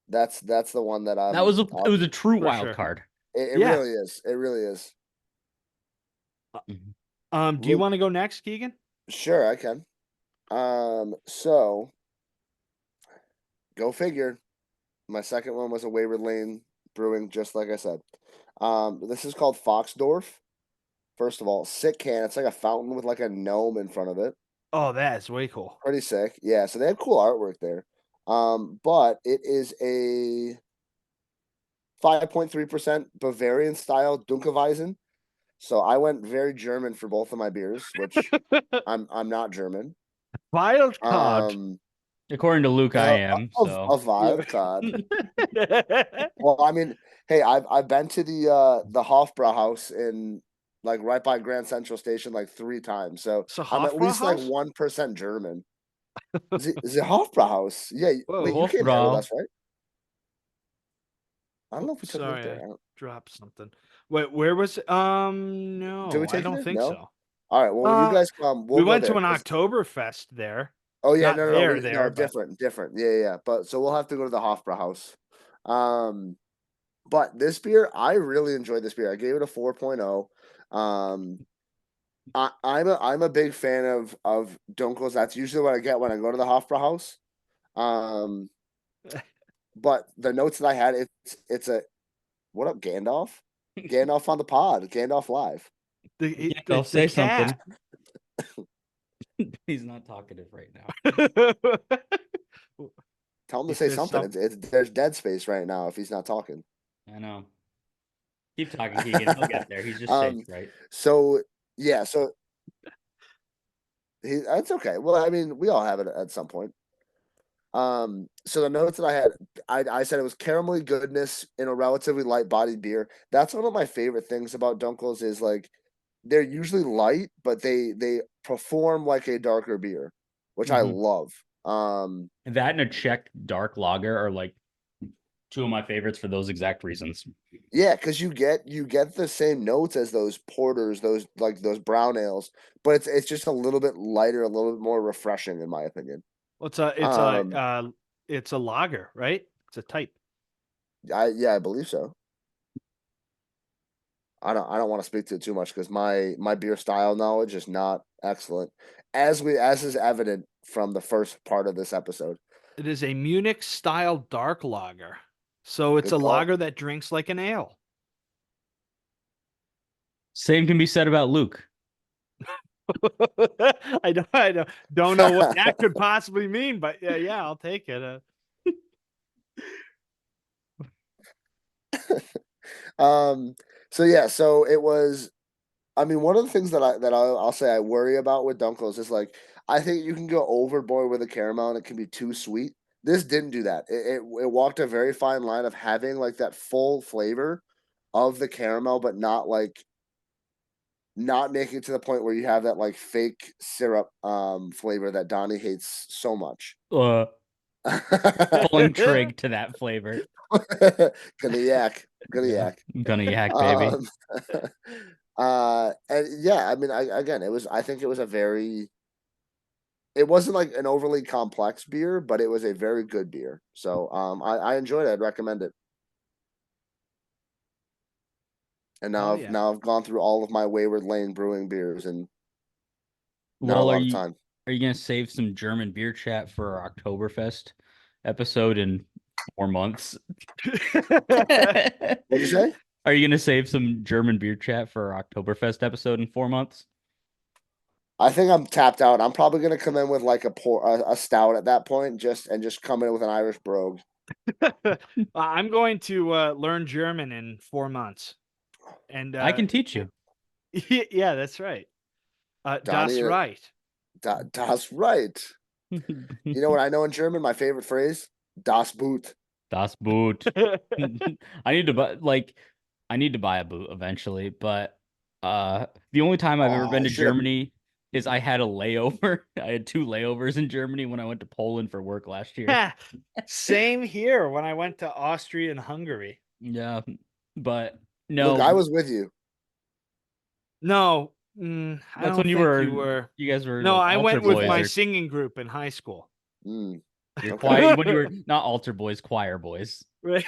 that's the one that That was it was a true For wild sure. card. it Yeah. really is. It really is. Do you want to go next, Keegan? Sure, I can. So go figure. My second one was a Wayward Lane Brewing, just like I said. This is called Foxdorf. First of all, sick can. It's like a fountain with like a gnome in front of it. Oh, that is way cool. Pretty sick. Yeah, so they have cool artwork there. But it is a 5.3% Bavarian style Dunkelweizen. So I went very German for both of my beers, which I'm not German. Wild card. According to Luke, I am. So A wild card. Well, I mean, hey, I've been to the Hofbrauhaus in like right by Grand Central Station like 3 times, so So I'm at least like Hofbrauhaus? 1% German. Is it Hofbrauhaus? Yeah. Wait, Whoa. you came there with Hofbrau. us, right? I don't know if we took Luke Sorry, there. I I don't- dropped something. Wait, where was it? Did we No, I take you don't there? think No. so. All right. Well, when you guys We we'll go went there. to an Oktoberfest there. Oh yeah, Not no, no, no, there, no, but different. Yeah. But so we'll have to go to the Hofbrauhaus. Um, but this beer, I really enjoyed this beer. I gave it a 4.0. Um, I'm a big fan of Dunkels. That's usually what I get when I go to the Hofbrauhaus. Um, but the notes that I had, it's What up, Gandalf? Gandalf on the pod. Gandalf live. I'll The say cat. something. He's not talkative right now. Tell him He to say says something. There's dead space right now if he's not talking. I know. Keep talking, Keegan. He'll get there. He's just sick, right? So yeah, so that's okay. Well, I mean, we all have it at some point. So the notes that I had, I said it was caramelly goodness in a relatively light bodied beer. That's one of my favorite things about Dunkels is like they're usually light, but they perform like a darker beer, which I love. That and a Czech dark lager are like two of my favorites for those exact reasons. Yeah, because you get the same notes as those porters, those those brown ales, but it's just a little bit lighter, a little bit more refreshing, in my opinion. Well, Um, it's a lager, right? It's a type. I believe so. I don't want to speak to it too much because my beer style knowledge is not excellent, as is evident from the first part of this episode. It is a Munich style dark lager. So it's Good a call. lager that drinks like an ale. Same can be said about Luke. I don't know what that could possibly mean, but yeah, I'll take it. So yeah, so it was. I mean, one of the things that I'll say I worry about with Dunkels is like I think you can go overboard with a caramel and it can be too sweet. This didn't do that. It walked a very fine line of having like that full flavor of the caramel, but not making it to the point where you have that like fake syrup flavor that Donny hates so much. Pulling trig to that flavor. Gonna yak. Gonna yak, baby. And yeah, I mean, I think it was it wasn't like an overly complex beer, but it was a very good beer. So, I enjoyed it. I'd recommend it. And now I've gone through all of my Wayward Lane Brewing beers and not a Well, lot of time. are you gonna save some German beer chat for our Oktoberfest episode in 4 months? What'd you say? Are you gonna save some German beer chat for our Oktoberfest episode in 4 months? I think I'm tapped out. I'm probably gonna come in with like a stout at that point, just come in with an Irish brogue. I'm going to learn German in 4 months, and I can teach you. yeah, that's right. Das Donnie, right. Das right. You know what I know in German? My favorite phrase: Das Boot. Das Boot. I need to buy a boot eventually, but the only time I've ever been to Germany is I had a layover. I had 2 layovers in Germany when I went to Poland for work last year. Same here when I went to Austria and Hungary. Yeah, but no. Look, I was with you. No, that's when you were. You guys were. No, like, I went with my or... singing group in high school. You're choir when you were not altar boys, choir boys. Right.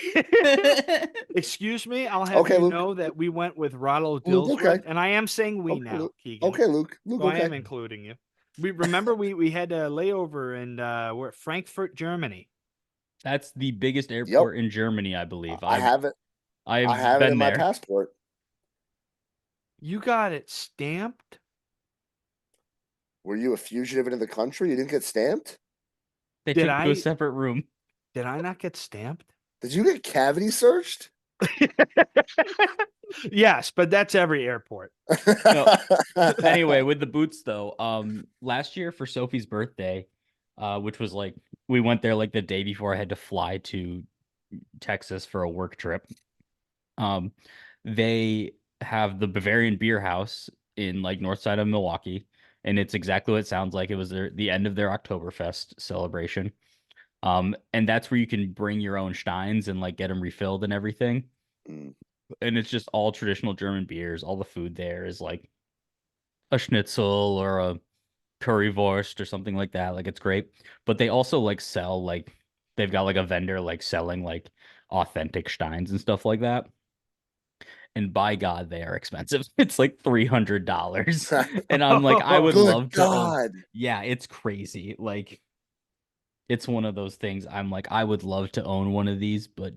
Excuse me, I'll have you know that we went with Rollo Dillsworth, and I am saying we now, Luke. Keegan. Okay, Luke. So I am including you. We had a layover and we're at Frankfurt, Germany. That's the biggest airport in Germany, I believe. I have it. I have it in my passport. You got it stamped? Were you a fugitive into the country? You didn't get stamped? They took you to a separate room. Did I not get stamped? Did you get cavity searched? Yes, but that's every airport. No. Anyway, with the boots though, last year for Sophie's birthday, which was like we went there like the day before I had to fly to Texas for a work trip. They have the Bavarian Beer House in like north side of Milwaukee, and it's exactly what it sounds like. It was the end of their Oktoberfest celebration. And that's where you can bring your own steins and like get them refilled and everything. And it's just all traditional German beers. All the food there is like a schnitzel or a currywurst or something like that. Like it's great. But they also like sell like they've got like a vendor like selling like authentic steins and stuff like that. And by God, they are expensive. It's like $300. And I'm like, I would love to. Yeah, it's crazy. Like it's one of those things I'm like, I would love to own one of these, but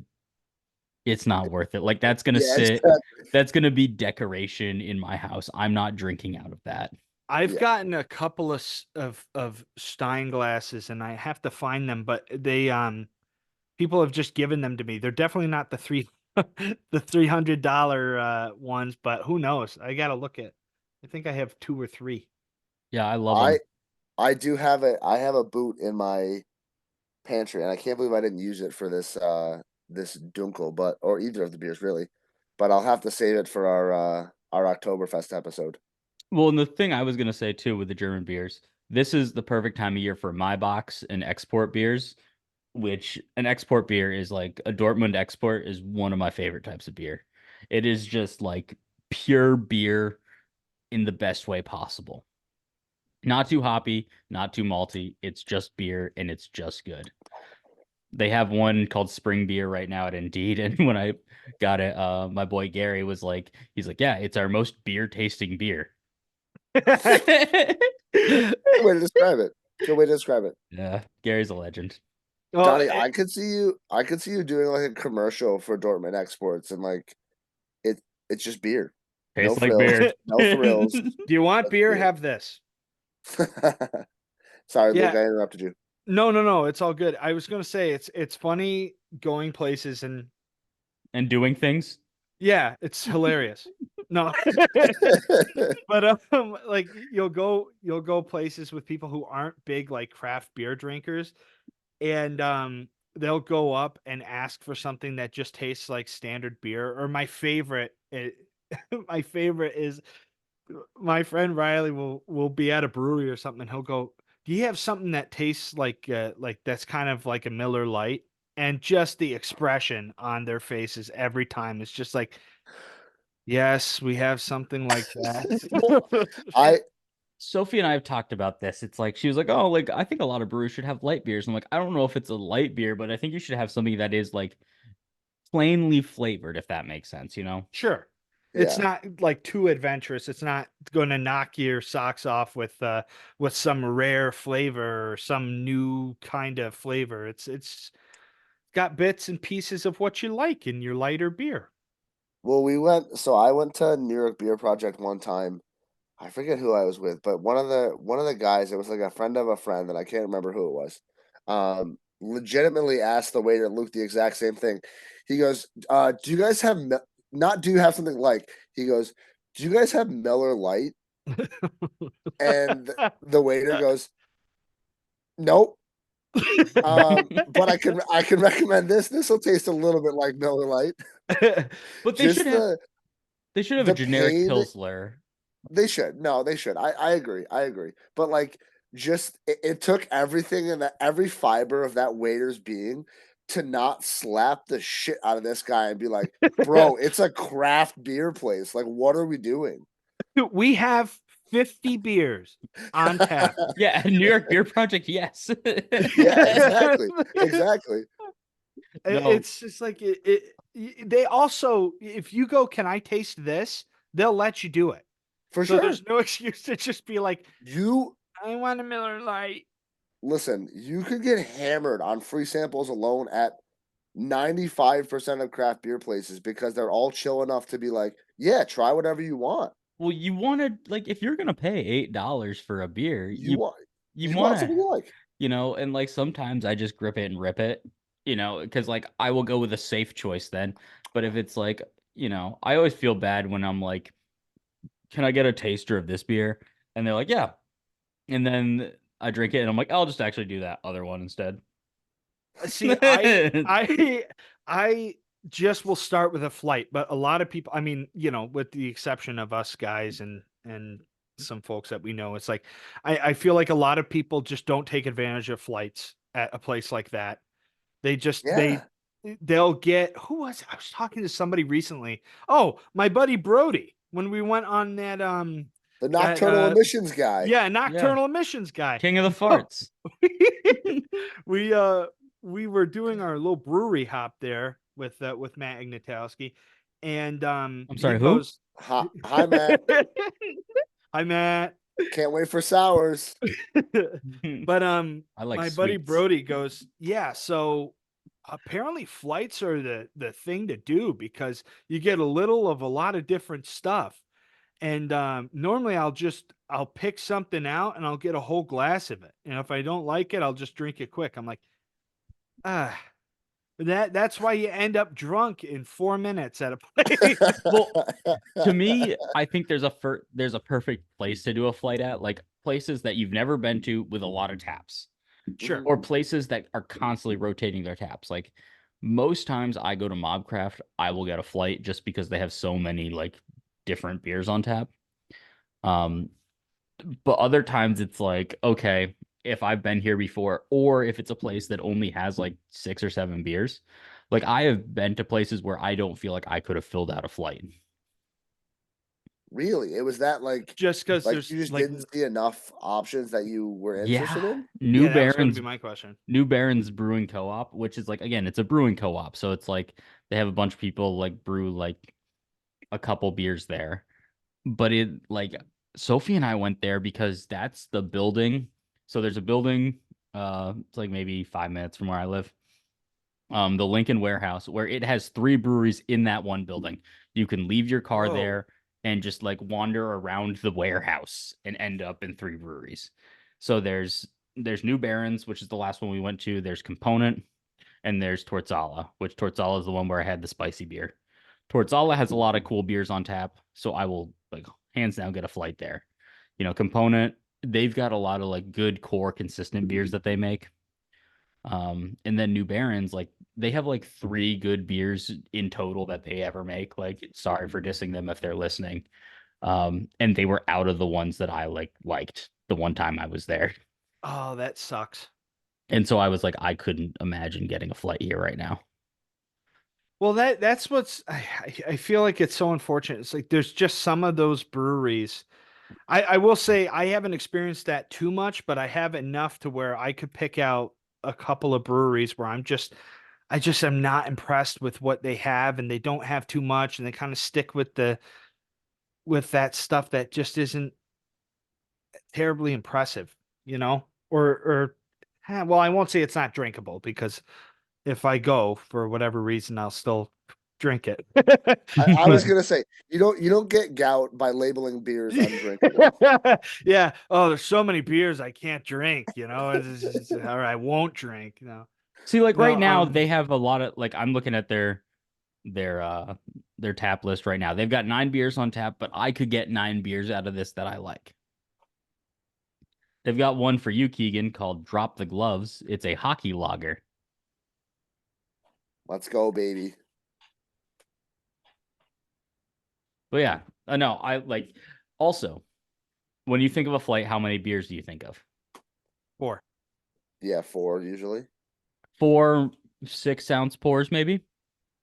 It's not worth it. Like that's gonna Yeah, sit. exactly. That's gonna be decoration in my house. I'm not drinking out of that. I've Yeah. gotten a couple of Stein glasses, and I have to find them, but they people have just given them to me. They're definitely not the the $300 ones, but who knows? I gotta look at. I think I have two or three. Yeah, I love I them. I do have I have a boot in my pantry, and I can't believe I didn't use it for this Dunkel, but or either of the beers really. But I'll have to save it for our Oktoberfest episode. Well, and the thing I was gonna say too with the German beers, this is the perfect time of year for my box and export beers, which an export beer is like a Dortmund export is one of my favorite types of beer. It is just like pure beer in the best way possible. Not too hoppy, not too malty. It's just beer and it's just good. They have one called Spring Beer right now at Indeed, and when I got it, my boy Gary was like, he's like, yeah, it's our most beer tasting beer. Good way to describe it. Good way to describe it. Yeah, Gary's a legend. Well, Donnie, I could see you doing like a commercial for Dortmund Exports, and like it it's just beer. No Tastes like frills, beer. no thrills. do you want Just beer? beer. Have this. Sorry, Luke, Yeah. I interrupted you. No. It's all good. I was gonna say it's funny going places and And doing things. yeah, it's hilarious. No, but like you'll go places with people who aren't big like craft beer drinkers, and they'll go up and ask for something that just tastes like standard beer. Or my favorite, my favorite is my friend Riley will be at a brewery or something, and he'll go, "Do you have something that tastes like that's kind of like a Miller Lite?" And just the expression on their faces every time is just like, "Yes, we have something like Well, that." I Sophie and I have talked about this. It's like she was like, "Oh, like I think a lot of breweries should have light beers." I'm like, "I don't know if it's a light beer, but I think you should have something that is like plainly flavored, if that makes sense, you know?" Sure. It's yeah. not like too adventurous. It's not going to knock your socks off with some rare flavor or some new kind of flavor. It's got bits and pieces of what you like in your lighter beer. Well, I went to New York Beer Project one time. I forget who I was with, but one of the guys, it was like a friend of a friend, and I can't remember who it was. Legitimately asked the waiter Luke the exact same thing. He goes, "Do you guys have not? Do you have something like?" He goes, "Do you guys have Miller Lite?" And the waiter goes, "Nope." But I can recommend this. This will taste a little bit like Miller Lite. But Just they should have a the generic pain. Pilsner. They should. No, they should. I agree. I agree. But like just it took everything and that every fiber of that waiter's being to not slap the shit out of this guy and be like, bro, it's a craft beer place. Like, what are we doing? We have 50 beers on tap. Yeah, New York Beer Project, yes. Yeah, exactly. Exactly. No, It's just like they also, if you go, "Can I taste this?" They'll let you do it. For So sure. there's no excuse to just be like, You "I want a Miller Lite." listen, you could get hammered on free samples alone at 95% of craft beer places because they're all chill enough to be like, yeah, try whatever you want. well, you want to like if you're gonna pay $8 for a beer, You want you you want want something to, you like. and like sometimes I just grip it and rip it, because like I will go with a safe choice then. But if it's like, I always feel bad when I'm like, can I get a taster of this beer? And they're like, yeah. And then I drink it and I'm like, I'll just actually do that other one instead. See, I just will start with a flight, but a lot of people, I mean, with the exception of us guys and some folks that we know, it's like I feel like a lot of people just don't take advantage of flights at a place like that. They just Yeah. they'll get who was I was talking to somebody recently. Oh, my buddy Brody, when we went on The that nocturnal emissions guy. yeah, Yeah. nocturnal emissions guy. King of the No. farts. we we were doing our little brewery hop there with Matt Ignatowski, and I'm he sorry, who? goes, Hi, Matt. "Hi Matt." Can't wait for sours. But I like my buddy sweets. Brody goes, "Yeah, so apparently flights are the thing to do because you get a little of a lot of different stuff. And normally I'll pick something out and I'll get a whole glass of it. And if I don't like it, I'll just drink it quick. I'm like, ah, that's why you end up drunk in 4 minutes at a place. Well, to me, I think there's a perfect place to do a flight at, like places that you've never been to with a lot of taps, Sure. or places that are constantly rotating their taps. Like most times I go to Mobcraft, I will get a flight just because they have so many like different beers on tap. Um, but other times it's like, okay, if I've been here before, or if it's a place that only has like 6 or 7 beers, like I have been to places where I don't feel like I could have filled out a flight. Really? It was that Just because like there's you just like, didn't see enough options that you were interested Yeah, in? New yeah, that was going to Barons be my question. New Barons Brewing Co-op, which is like again, it's a brewing co-op, so it's like they have a bunch of people like brew like a couple beers there. But it like Sophie and I went there because that's the building. So there's a building, it's like maybe 5 minutes from where I live. The Lincoln Warehouse, where it has 3 breweries in that one building. You can leave your car Whoa. there and just like wander around the warehouse and end up in 3 breweries. So there's New Barons, which is the last one we went to. There's Component, and there's Torzala, which Torzala is the one where I had the spicy beer. Torzala has a lot of cool beers on tap, so I will like hands down get a flight there. Component, they've got a lot of like good core consistent beers that they make. And then New Barons, like they have like 3 good beers in total that they ever make. Like, sorry for dissing them if they're listening. And they were out of the ones that I liked the one time I was there. Oh, that sucks. And so I was like, I couldn't imagine getting a flight here right now. Well, that's what's I feel like it's so unfortunate. It's like there's just some of those breweries. I will say I haven't experienced that too much, but I have enough to where I could pick out a couple of breweries where I just am not impressed with what they have, and they don't have too much, and they kind of stick with that stuff that just isn't terribly impressive, you know? Well, I won't say it's not drinkable because if I go for whatever reason, I'll still drink it. I was But gonna say you don't get gout by labeling beers undrinkable. yeah. Oh, there's so many beers I can't drink, or I won't drink, See, like right No, now they have a lot of like I'm looking at their their tap list right now. They've got 9 beers on tap, but I could get 9 beers out of this that I like. They've got one for you, Keegan, called Drop the Gloves. It's a hockey lager. Let's go, baby. But yeah, no, I like also when you think of a flight, how many beers do you think of? 4. Yeah, 4 usually. 4 6-ounce pours, maybe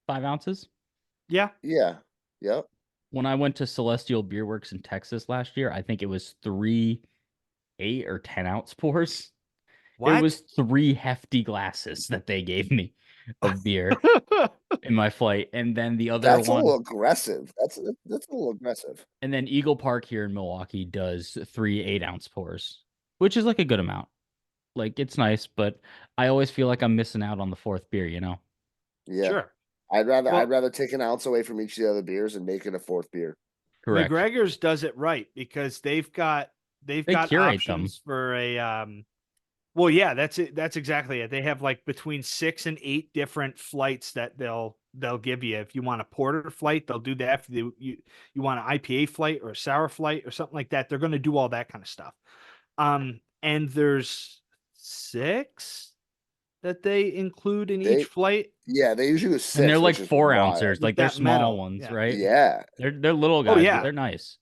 5 ounces. Yeah. Yeah. Yep. When I went to Celestial Beer Works in Texas last year, I think it was 3 8 or 10 ounce pours. It What? was 3 hefty glasses that they gave me of beer in my flight, and then the other That's a one, little aggressive. That's a little aggressive. and then Eagle Park here in Milwaukee does 3 8-ounce pours, which is like a good amount. Like it's nice, but I always feel like I'm missing out on the fourth beer, you know? Yeah. Sure. I'd Well, rather take an ounce away from each of the other beers and make it a 4th beer. Correct. McGregor's does it right because they've They got curate them. options for a well, yeah, that's it. That's exactly it. They have like between 6 and 8 different flights that they'll give you. If you want a porter flight, they'll do that. If you want an IPA flight or a sour flight or something like that, they're going to do all that kind of stuff. And there's 6 that they include in each They flight Yeah, they usually do 6, And they're like which is 4 ouncers, wild. with like they're that small metal. ones, Yeah. right? Yeah. They're little Oh, guys, yeah. but they're nice.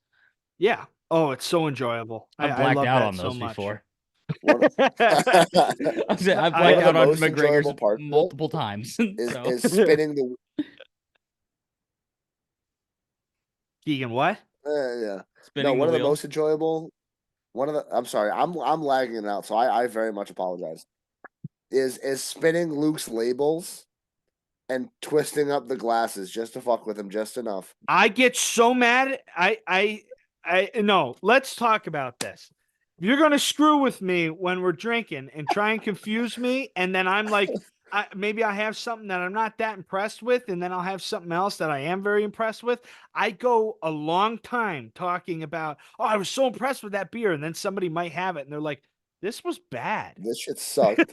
Yeah. Oh, it's so enjoyable. I've I blacked love out that on so those much. before. One I've I blacked of the out on most McGregor's enjoyable parts of it multiple times. So is spinning the Keegan, what? yeah. No, spinning the one of the wheel. most enjoyable I'm sorry, I'm lagging it out, so I very much apologize. Is spinning Luke's labels and twisting up the glasses just to fuck with him just enough. I get so mad. I no. Let's talk about this. If you're gonna screw with me when we're drinking and try and confuse me, and then I'm like, maybe I have something that I'm not that impressed with, and then I'll have something else that I am very impressed with. I go a long time talking about, oh, I was so impressed with that beer, and then somebody might have it, and they're like, this was bad. This shit sucked.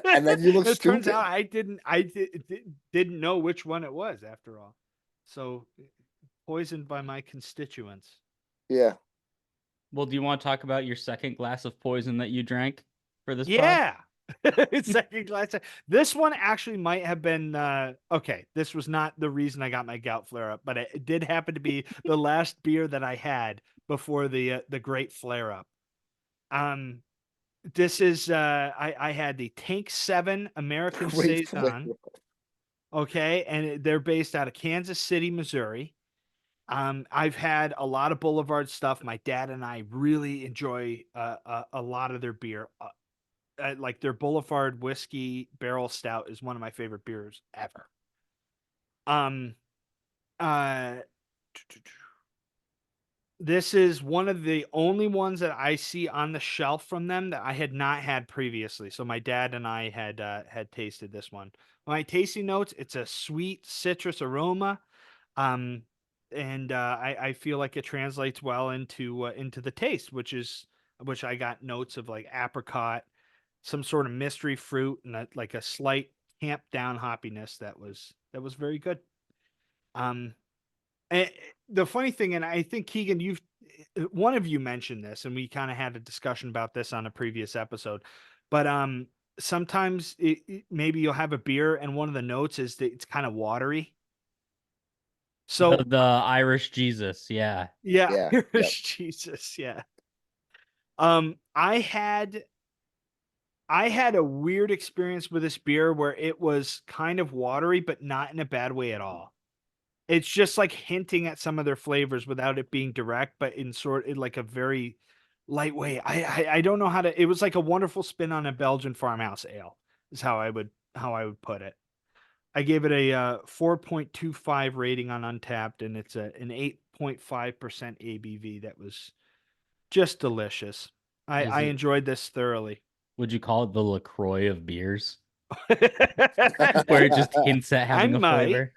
And then you look It turns stupid. out didn't know which one it was after all. So poisoned by my constituents. Yeah. Well, do you want to talk about your second glass of poison that you drank for this pod? Yeah. Second glass. This one actually might have been okay. This was not the reason I got my gout flare up, but it did happen to be the last beer that I had before the great flare up. This is I had the Tank 7 American Great Saison. flavor. Okay, and they're based out of Kansas City, Missouri. I've had a lot of Boulevard stuff. My dad and I really enjoy a lot of their beer. Like their Boulevard whiskey barrel stout is one of my favorite beers ever. Um, uh, this is one of the only ones that I see on the shelf from them that I had not had previously. So my dad and I had tasted this one. My tasting notes, it's a sweet citrus aroma. Um, and I feel like it translates well into the taste, which I got notes of like apricot, some sort of mystery fruit, and like a slight tamped down hoppiness that was very good. Um, and the funny thing, and I think Keegan, one of you mentioned this, and we kind of had a discussion about this on a previous episode, but sometimes maybe you'll have a beer, and one of the notes is that it's kind of watery. So The Irish Jesus, yeah. yeah, Yeah. Yep. Jesus, yeah. Um, I had I had a weird experience with this beer where it was kind of watery, but not in a bad way at all. It's just like hinting at some of their flavors without it being direct, but in like a very light way. I don't know how to. It was like a wonderful spin on a Belgian farmhouse ale. Is how I would put it. I gave it a 4.25 rating on Untapped, and it's an 8.5% ABV. That was just delicious. I, Is I it, enjoyed this thoroughly. would you call it the LaCroix of beers? Where it just hints at I having a might. flavor?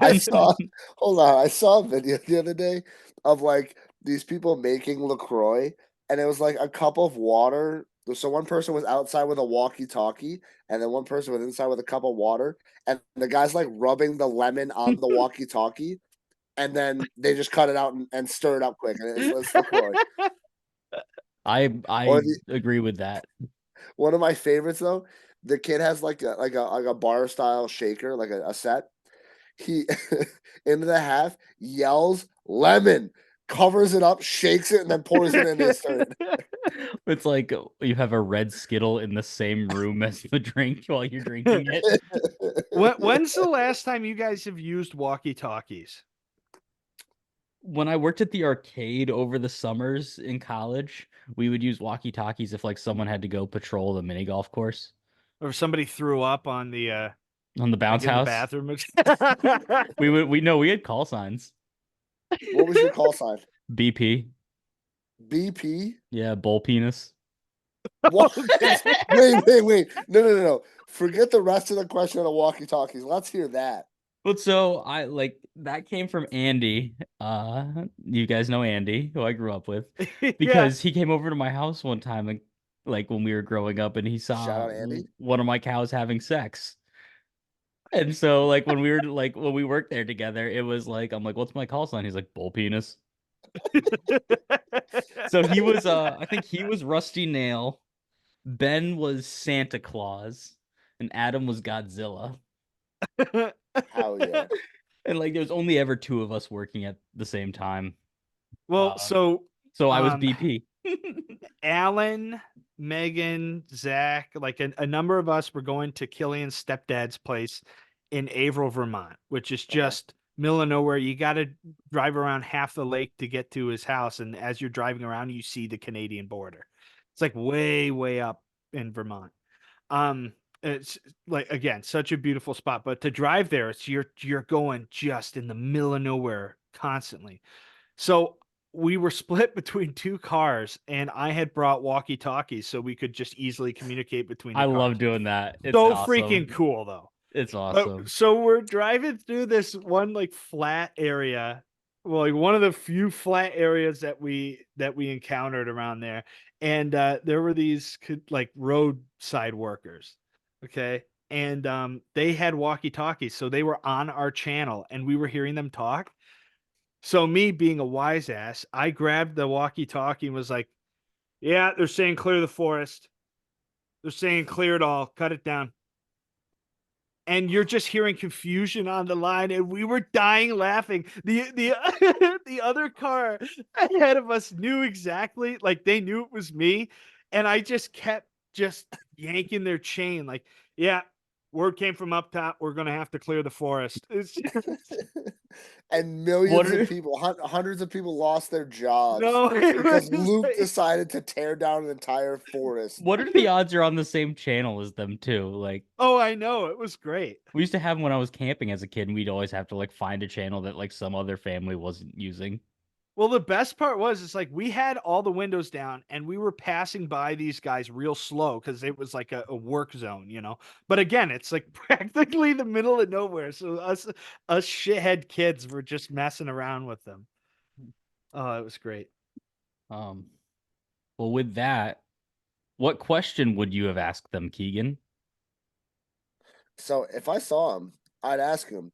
I saw hold on, I saw a video the other day of like these people making LaCroix, and it was like a cup of water. So one person was outside with a walkie-talkie, and then one person was inside with a cup of water, and the guy's like rubbing the lemon on the walkie-talkie, and then they just cut it out and stir it up quick, and it's LaCroix. Or I the agree with that. one of my favorites though, the kid has like a bar style shaker, like a set. He into the half yells lemon, covers it up, shakes it, and then pours it in his stir. It's like you have a red Skittle in the same room as the drink while you're drinking it. When's the last time you guys have used walkie-talkies? When I worked at the arcade over the summers in college, we would use walkie-talkies if like someone had to go patrol the mini golf course Or if somebody threw up on the on the like bounce in the house. bathroom? We had call signs. What was your call sign? BP. BP? Yeah, bull penis. What? Wait. No. Forget the rest of the question on the walkie-talkies. Let's hear that. But so I like that came from Andy. You guys know Andy, who I grew up with, Yeah. because he came over to my house one time and like when we were growing up and he Shout saw out Andy. one of my cows having sex. And so like when we worked there together, it was like I'm like, what's my call sign? He's like, bull penis. So he was I think he was Rusty Nail, Ben was Santa Claus, and Adam was Godzilla. Hell yeah. And like there was only ever two of us working at the same time. Well, Uh, so so I was BP. Alan, Megan, Zach, like a number of us were going to Killian's stepdad's place in Averill, Vermont, which is just middle of nowhere. You got to drive around half the lake to get to his house. And as you're driving around, you see the Canadian border. It's like way, way up in Vermont. It's like again, such a beautiful spot. But to drive there, it's you're going just in the middle of nowhere constantly. So we were split between 2 cars, and I had brought walkie-talkies so we could just easily communicate between the I cars. love doing that. It's So awesome. freaking cool, though. It's awesome. So we're driving through this one like flat area, well, like one of the few flat areas that we encountered around there, and there were these like roadside workers, okay, and they had walkie-talkies, so they were on our channel, and we were hearing them talk. So me being a wise ass, I grabbed the walkie-talkie and was like, "Yeah, they're saying clear the forest. They're saying clear it all. Cut it down." And you're just hearing confusion on the line, and we were dying laughing. The the other car ahead of us knew exactly, like they knew it was me, and I just kept just yanking their chain, like, yeah, word came from up top. We're gonna have to clear the forest. It's just, And What millions are- of people, hundreds of people lost their jobs no, it because was Luke like- decided to tear down an entire forest. What are the odds you're on the same channel as them too? Like oh, I know, it was great. we used to have them when I was camping as a kid, and we'd always have to like find a channel that like some other family wasn't using. Well, the best part was, it's like we had all the windows down and we were passing by these guys real slow because it was like a work zone, you know. But again, it's like practically the middle of nowhere. So us shithead kids were just messing around with them. Oh, it was great. Well, with that, what question would you have asked them, Keegan? So if I saw him, I'd ask him,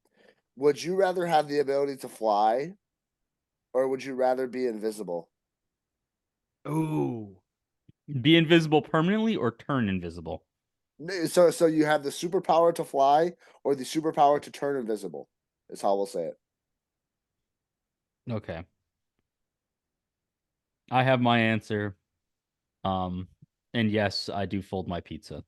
would you rather have the ability to fly or would you rather be invisible? Ooh. Be invisible permanently or turn invisible? So you have the superpower to fly or the superpower to turn invisible, is how we'll say it. Okay. I have my answer. And yes, I do fold my pizza.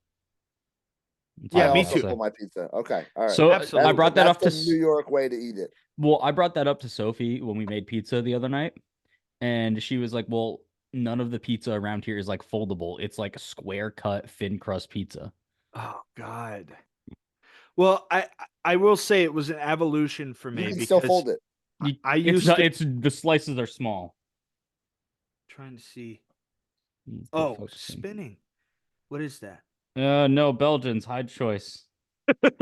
That's all Yeah, I I me have to also too. say. pull my pizza. Okay, all right. So Absolutely. I brought that That's up to the New York way to eat it. well, I brought that up to Sophie when we made pizza the other night, and she was like, "Well, none of the pizza around here is like foldable. It's like a square cut thin crust pizza." Oh God. Well, I will say it was an evolution for You me can still because fold it. I It's used not. to It's the slices are small. trying to see. Quit Oh, focusing. spinning. What is that? No, Belgians hide choice. I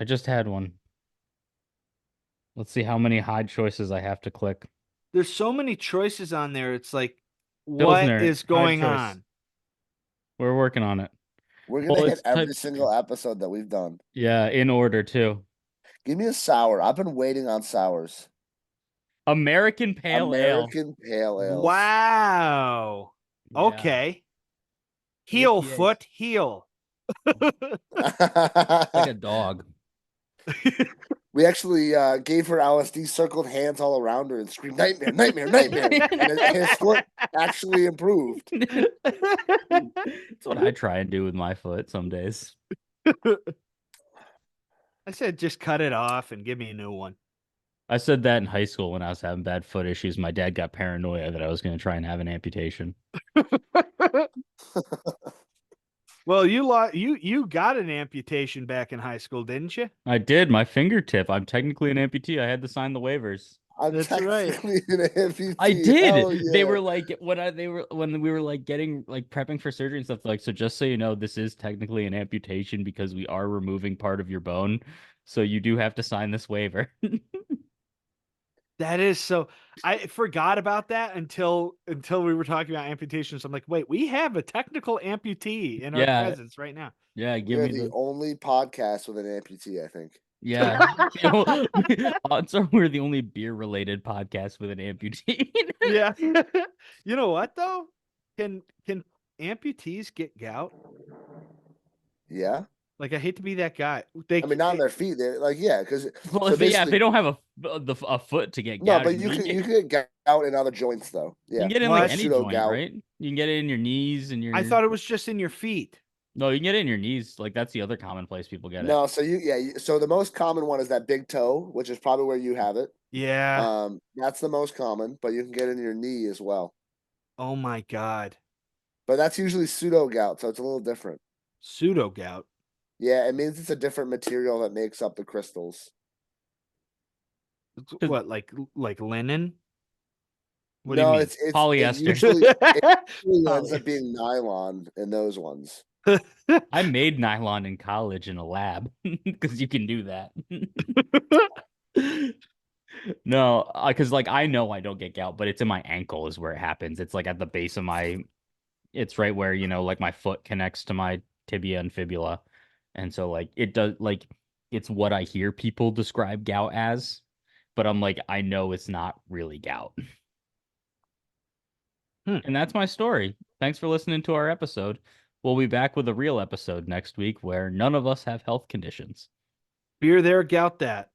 just had one. Let's see how many hide choices I have to click. There's so many choices on there. It's like, what Pilsner, is hide going choice. on? We're working on it. We're gonna Well, hit it's every type. single episode that we've done. Yeah, in order too. Give me a sour. I've been waiting on sours. American Pale Ale. American Pale Ales. Wow. Yeah. Okay. Heel, APAs. foot, heel. Like a dog. We actually gave her LSD, circled hands all around her, and screamed "Nightmare, nightmare, nightmare!" And his foot actually improved. That's what I try and do with my foot some days. I said, just cut it off and give me a new one. I said that in high school when I was having bad foot issues. My dad got paranoia that I was going to try and have an amputation. Well, you got an amputation back in high school, didn't you? I did. My fingertip. I'm technically an amputee. I had to sign the waivers. I'm That's right. technically an amputee. I did. Hell They yeah. were like when we were like getting like prepping for surgery and stuff like so just so you know this is technically an amputation because we are removing part of your bone. So you do have to sign this waiver. That is so. I forgot about that until we were talking about amputations. I'm like, wait, we have a technical amputee in our Yeah. presence right now. Yeah, We give are me the the only podcast with an amputee, I think. yeah. Odds are we're the only beer related podcast with an amputee. Yeah. You know what though? Can amputees get gout? Yeah. Like, I hate to be that guy. They I mean, not on their feet. They're like, yeah, because Well, so if they basically, don't have a foot to get no, gout, but you can get gout in other joints though. you Yeah, can get it in Well, like that's any pseudo joint, gout. right? You can get it in your knees and your. I thought it was just in your feet. No, you can get it in your knees. Like that's the other common place people get it. No, so so the most common one is that big toe, which is probably where you have it. Yeah. That's the most common, but you can get it in your knee as well. Oh my God. But that's usually pseudo gout, so it's a little different. Pseudo gout. Yeah, it means it's a different material that makes up the crystals. What, like linen? What do you No, mean? it Polyester. usually ends up being nylon in those ones. I made nylon in college in a lab because you can do that. No, because like I know I don't get gout, but it's in my ankle is where it happens. It's like at the base of my, it's right where, like my foot connects to my tibia and fibula. And so like it does like it's what I hear people describe gout as, but I'm like, I know it's not really gout. And that's my story. Thanks for listening to our episode. We'll be back with a real episode next week where none of us have health conditions. Beer there, gout that.